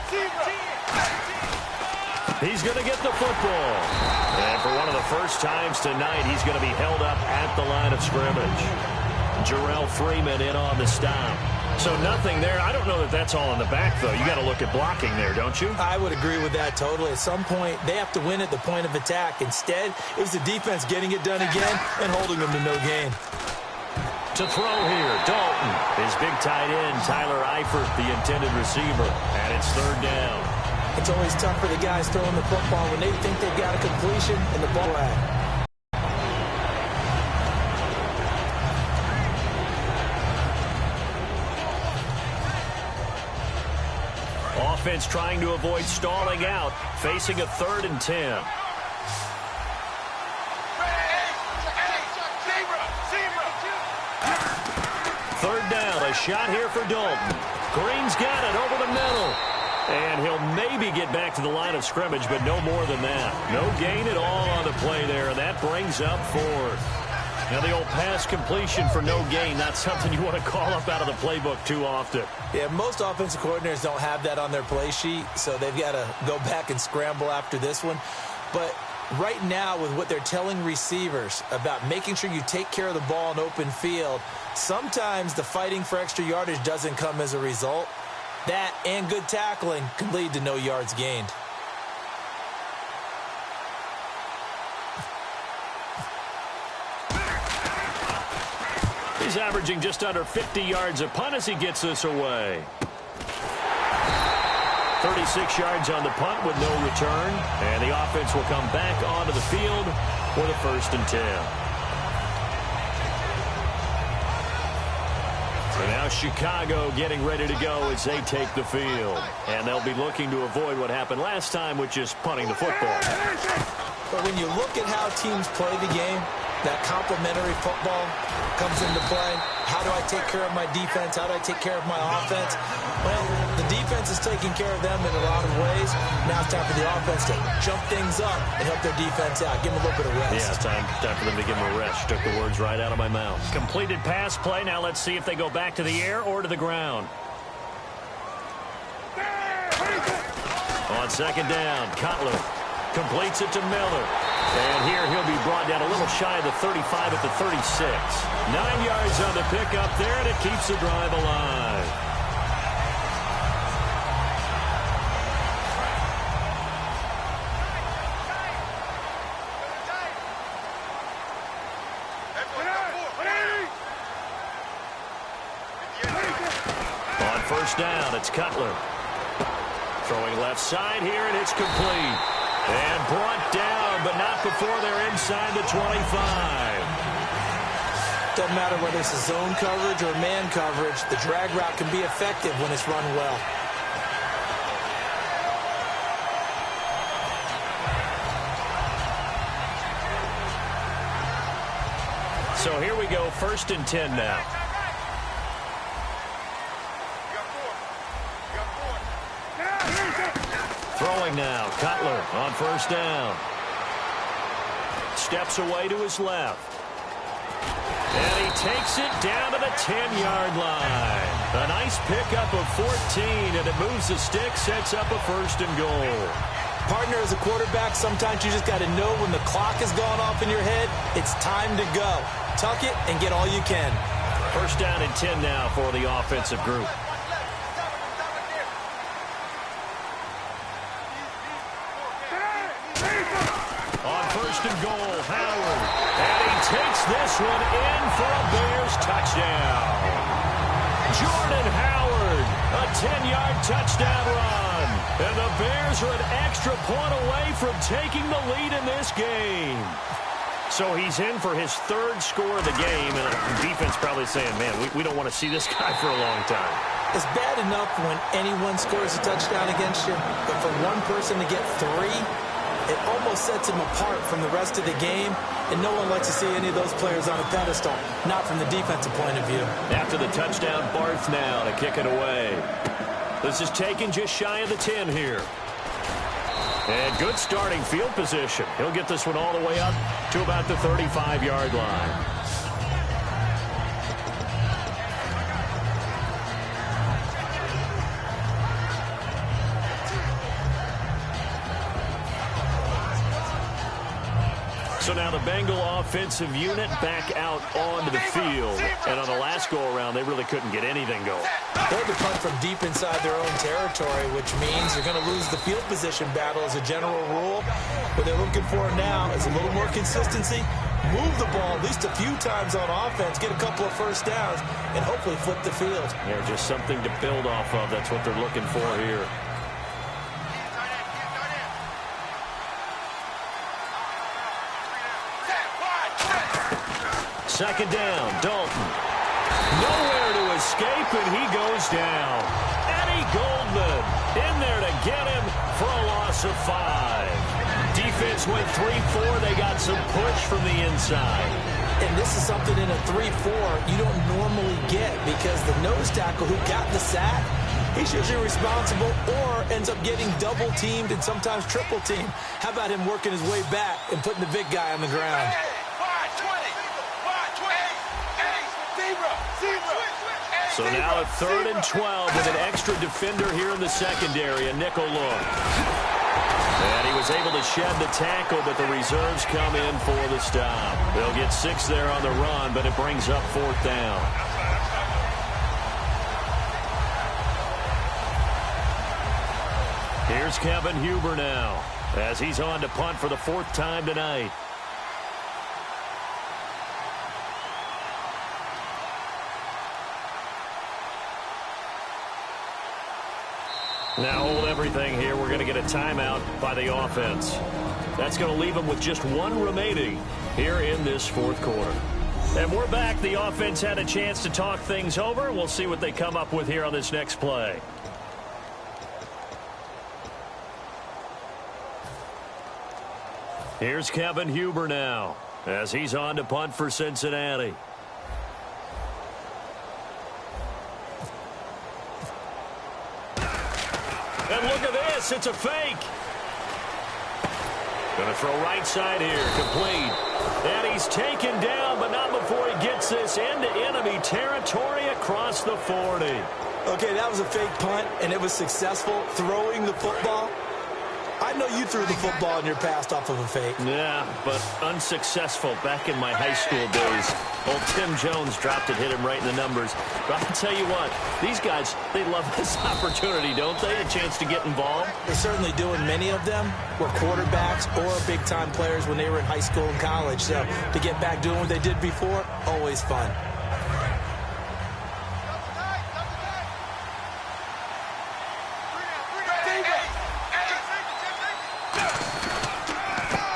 He's going to get the football. And for one of the first times tonight, he's going to be held up at the line of scrimmage. Jarrell Freeman in on the stop. So nothing there. I don't know that that's all in the back, though. You got to look at blocking there, don't you? I would agree with that totally. At some point, they have to win at the point of attack. Instead, it was the defense getting it done again and holding them to no gain. To throw here, Dalton. His big tight end, Tyler Eifert, the intended receiver. And it's 3rd down. It's always tough for the guys throwing the football when they think they've got a completion and the ball rag. Offense trying to avoid stalling out, facing a 3rd and 10. Third down, a shot here for Dalton. Green's got it over the middle. And he'll maybe get back to the line of scrimmage, but no more than that. No gain at all on the play there, and that brings up 4th. Now, the old pass completion for no gain, not something you want to call up out of the playbook too often. Yeah, most offensive coordinators don't have that on their play sheet, so they've got to go back and scramble after this one. But right now, with what they're telling receivers about making sure you take care of the ball in open field, sometimes the fighting for extra yardage doesn't come as a result. That and good tackling can lead to no yards gained. He's averaging just under 50 yards a punt as he gets this away. 36 yards on the punt with no return. And the offense will come back onto the field for the 1st and 10. So now Chicago getting ready to go as they take the field. And they'll be looking to avoid what happened last time, which is punting the football. But when you look at how teams play the game, that complementary football comes into play. How do I take care of my defense? How do I take care of my offense? Well, the defense is taking care of them in a lot of ways. Now it's time for the offense to jump things up and help their defense out. Give them a little bit of rest. Yeah, time for them to give them a rest. Took the words right out of my mouth. Completed pass play. Now let's see if they go back to the air or to the ground. On 2nd down, Cutler completes it to Miller. And here he'll be brought down a little shy of the 35 at the 36. 9 yards on the pickup there, and it keeps the drive alive. On 1st down, it's Cutler. Throwing left side here, and it's complete. And brought down, but not before they're inside the 25. Doesn't matter whether it's a zone coverage or man coverage, the drag route can be effective when it's run well. we go, 1st and 10 now. Throwing now, Cutler on 1st down. Steps away to his left. And he takes it down to the 10-yard line. A nice pickup of 14, and it moves the stick, sets up a 1st and goal. Partner, as a quarterback, sometimes you just got to know when the clock has gone off in your head, it's time to go. Tuck it and get all you can. 1st down and 10 now for the offensive group. On 1st and goal, Howard. And he takes this one in for a Bears touchdown. Jordan Howard, a 10-yard touchdown run. And the Bears are an extra point away from taking the lead in this game. So he's in for his 3rd score of the game, and the defense probably saying, man, we don't want to see this guy for a long time. It's bad enough when anyone scores a touchdown against you, but for one person to get 3, it almost sets him apart from the rest of the game, and no one likes to see any of those players on a pedestal, not from the defensive point of view. After the touchdown, Barth now to kick it away. This is taken just shy of the 10 here. And good starting field position. He'll get this one all the way up to about the 35-yard line. So now the Bengal offensive unit back out onto the field. And on the last go-around, they really couldn't get anything going. They had to punt from deep inside their own territory, which means they're going to lose the field position battle as a general rule. What they're looking for now is a little more consistency, move the ball at least a few times on offense, get a couple of 1st downs, and hopefully flip the field. Yeah, just something to build off of. That's what they're looking for here. 2nd down, Dalton. Nowhere to escape, and he goes down. Eddie Goldman in there to get him for a loss of 5. Defense went 3-4. They got some push from the inside. And this is something in a 3-4 you don't normally get because the nose tackle who got the sack, he's usually responsible or ends up getting double-teamed and sometimes triple-teamed. How about him working his way back and putting the big guy on the ground? So now at 3rd and 12 with an extra defender here in the secondary, a nickel look. And he was able to shed the tackle, but the reserves come in for the stop. They'll get 6 there on the run, but it brings up 4th down. Here's Kevin Huber now, as he's on to punt for the 4th time tonight. Now hold everything here. We're going to get a timeout by the offense. That's going to leave them with just 1 remaining here in this 4th quarter. And we're back. The offense had a chance to talk things over. We'll see what they come up with here on this next play. Here's Kevin Huber now, as he's on to punt for Cincinnati. And look at this. It's a fake. Going to throw right side here. Complete. And he's taken down, but not before he gets this into enemy territory across the 40. Okay, that was a fake punt, and it was successful throwing the football. I know you threw the football in your past off of a fake. Yeah, but unsuccessful back in my high school days. Old Tim Jones dropped it, hit him right in the numbers. But I'll tell you what, these guys, they love this opportunity, don't they? A chance to get involved. They certainly do, and many of them were quarterbacks or big-time players when they were in high school and college. So to get back doing what they did before, always fun.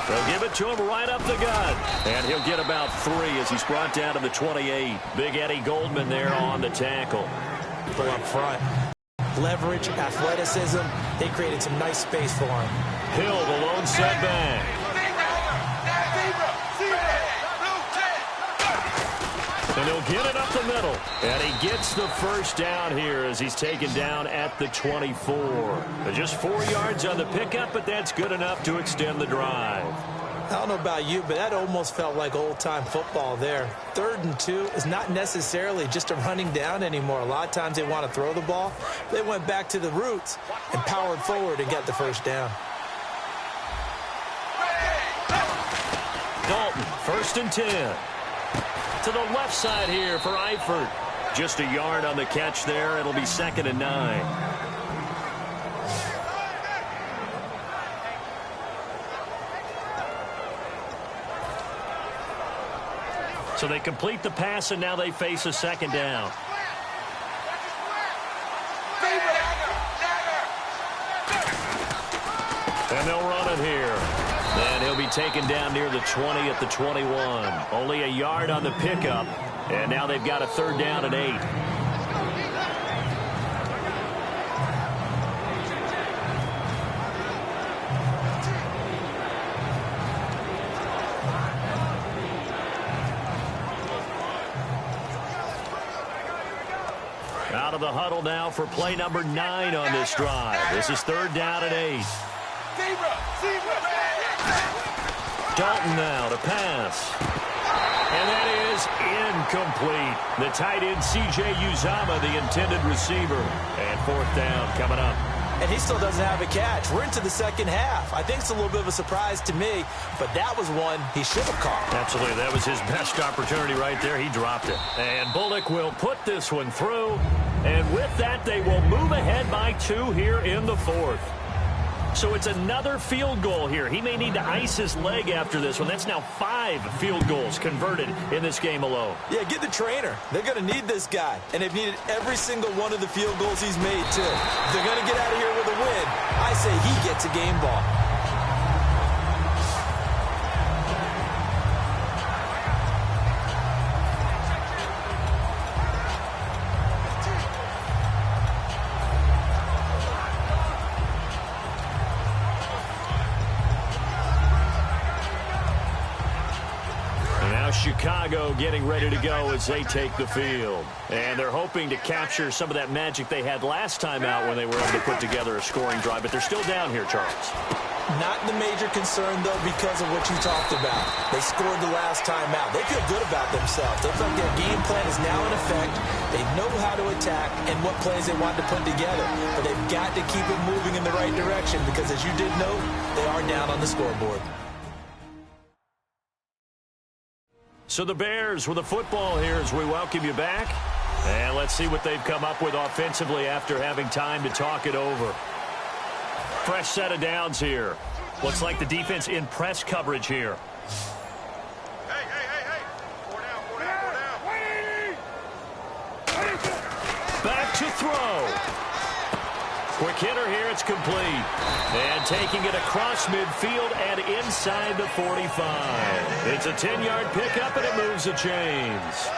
They'll give it to him right up the gut. And he'll get about 3 as he's brought down to the 28. Big Eddie Goldman there on the tackle. People up front. Leverage, athleticism. They created some nice space for him. Hill, the lone setback. they'll get it up the middle. And he gets the first down here as he's taken down at the 24. Just 4 yards on the pickup, but that's good enough to extend the drive. I don't know about you, but that almost felt like old-time football there. 3rd and 2 is not necessarily just a running down anymore. A lot of times they want to throw the ball. They went back to the roots and powered forward and got the first down. Dalton, 1st and 10. To the left side here for Eifert. Just a yard on the catch there. It'll be 2nd and 9. So they complete the pass, and now they face a 2nd down. And they'll run it here. And he'll be taken down near the 20 at the 21. Only a yard on the pickup, and now they've got a 3rd down and 8. Out of the huddle now for play number 9 on this drive. This is 3rd down and 8. Dalton now to pass. And that is incomplete. The tight end, C.J. Uzama, the intended receiver. And 4th down coming up. And he still doesn't have a catch. We're into the second half. I think it's a little bit of a surprise to me, but that was one he should have caught. Absolutely. That was his best opportunity right there. He dropped it. And Bullock will put this one through. And with that, they will move ahead by 2 here in the 4th. So it's another field goal here. He may need to ice his leg after this one. That's now 5 field goals converted in this game alone. Yeah, get the trainer. They're going to need this guy. And they've needed every single one of the field goals he's made, too. If they're going to get out of here with a win, I say he gets a game ball. Chicago getting ready to go as they take the field. And they're hoping to capture some of that magic they had last time out when they were able to put together a scoring drive. But they're still down here, Charles. Not the major concern, though, because of what you talked about. They scored the last time out. They feel good about themselves. They feel like their game plan is now in effect. They know how to attack and what plays they want to put together. But they've got to keep it moving in the right direction because, as you did know, they are down on the scoreboard. So the Bears with the football here as we welcome you back. And let's see what they've come up with offensively after having time to talk it over. Fresh set of downs here. Looks like the defense in press coverage here. Hey. 4 down. Back to throw. Quick hitter here, it's complete. And taking it across midfield and inside the 45. It's a 10-yard pickup, and it moves the chains.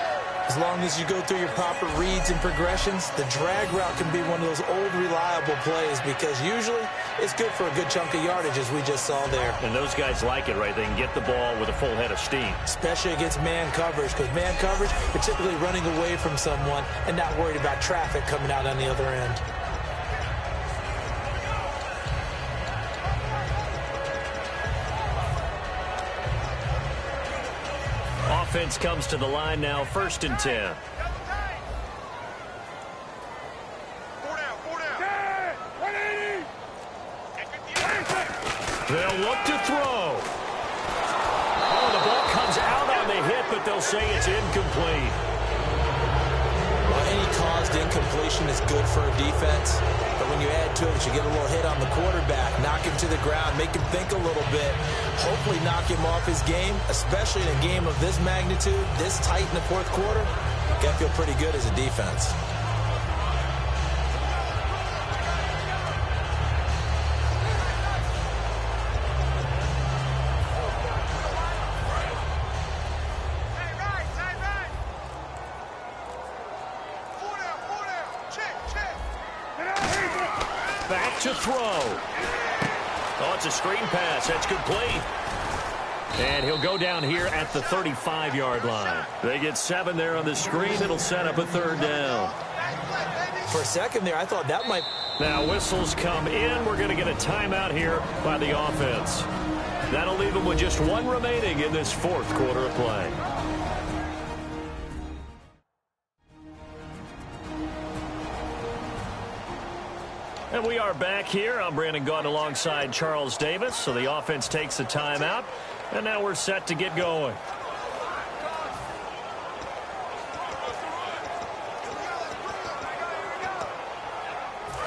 As long as you go through your proper reads and progressions, the drag route can be one of those old reliable plays because usually it's good for a good chunk of yardage, as we just saw there. And those guys like it, right? They can get the ball with a full head of steam. Especially against man coverage, because man coverage, you're typically running away from someone and not worried about traffic coming out on the other end. Offense comes to the line now, 1st and 10. 4 down. 180. They'll look to throw. Oh, the ball comes out on the hit, but they'll say it's incomplete. Well, any caused incompletion is good for a defense, but when you add to it, you get a little hit on the quarterback, knock him to the ground, make him think a little bit, hopefully knock him off his game, especially in a game of this magnitude, this tight in the 4th quarter. Got to feel pretty good as a defense. Back to throw. Oh, it's a screen pass. That's complete. And he'll go down here at the 35-yard line. They get 7 there on the screen. It'll set up a 3rd down. For a second there, I thought that might... Now whistles come in. We're going to get a timeout here by the offense. That'll leave them with just 1 remaining in this 4th quarter of play. And we are back here. I'm Brandon Gaudin alongside Charles Davis. So the offense takes a timeout. And now we're set to get going.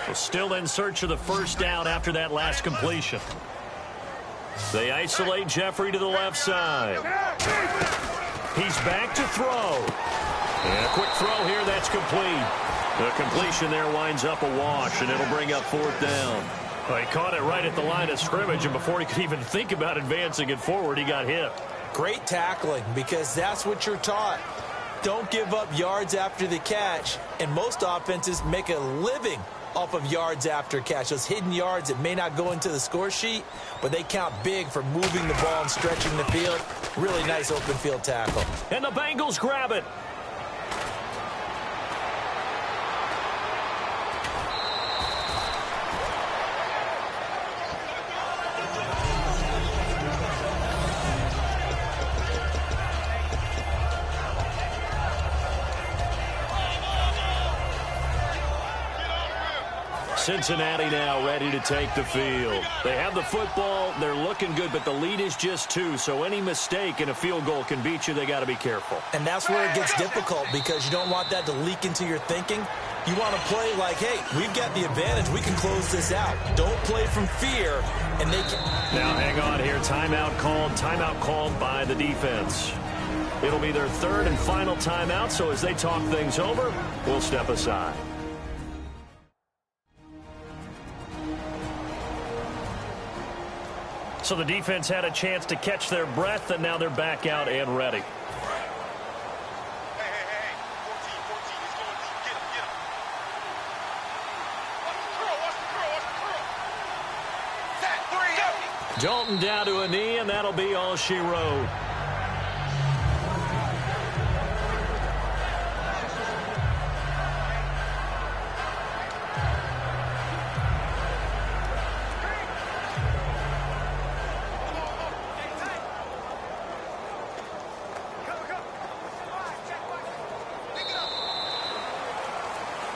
We're still in search of the 1st down after that last completion. They isolate Jeffrey to the left side. He's back to throw. And a quick throw here, that's complete. The completion there winds up a wash, and it'll bring up 4th down. Well, he caught it right at the line of scrimmage, and before he could even think about advancing it forward, he got hit. Great tackling, because that's what you're taught. Don't give up yards after the catch, and most offenses make a living off of yards after catch. Those hidden yards that may not go into the score sheet, but they count big for moving the ball and stretching the field. Really nice open field tackle. And the Bengals grab it. Cincinnati now ready to take the field. They have the football. They're looking good, but the lead is just 2. So any mistake in a field goal can beat you. They got to be careful. And that's where it gets difficult, because you don't want that to leak into your thinking. You want to play like, hey, we've got the advantage. We can close this out. Don't play from fear, and they can... Now hang on here. Timeout called by the defense. It'll be their 3rd and final timeout, so as they talk things over, we'll step aside. So the defense had a chance to catch their breath, and now they're back out and ready. Hey. 14, he's going deep. Get him. Watch the curl. Set 3 Dalton down to a knee, and that'll be all she wrote.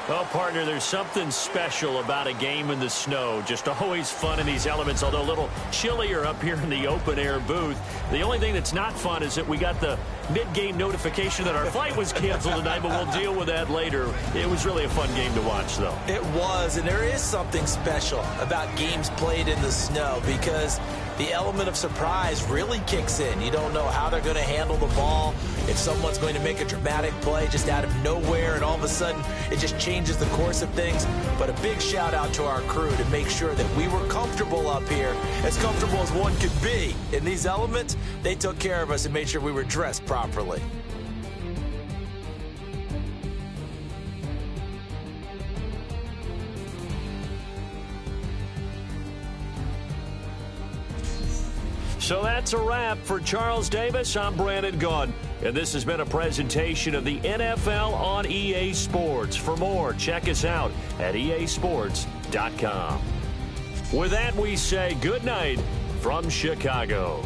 Well, partner, there's something special about a game in the snow. Just always fun in these elements, although a little chillier up here in the open-air booth. The only thing that's not fun is that we got the mid-game notification that our flight was canceled tonight, but we'll deal with that later. It was really a fun game to watch, though. It was, and there is something special about games played in the snow, because the element of surprise really kicks in. You don't know how they're going to handle the ball, if someone's going to make a dramatic play just out of nowhere, and all of a sudden it just changes the course of things. But a big shout out to our crew to make sure that we were comfortable up here, as comfortable as one could be. In these elements, they took care of us and made sure we were dressed properly. So that's a wrap for Charles Davis. I'm Brandon Gaudin, and this has been a presentation of the NFL on EA Sports. For more, check us out at easports.com. With that, we say good night from Chicago.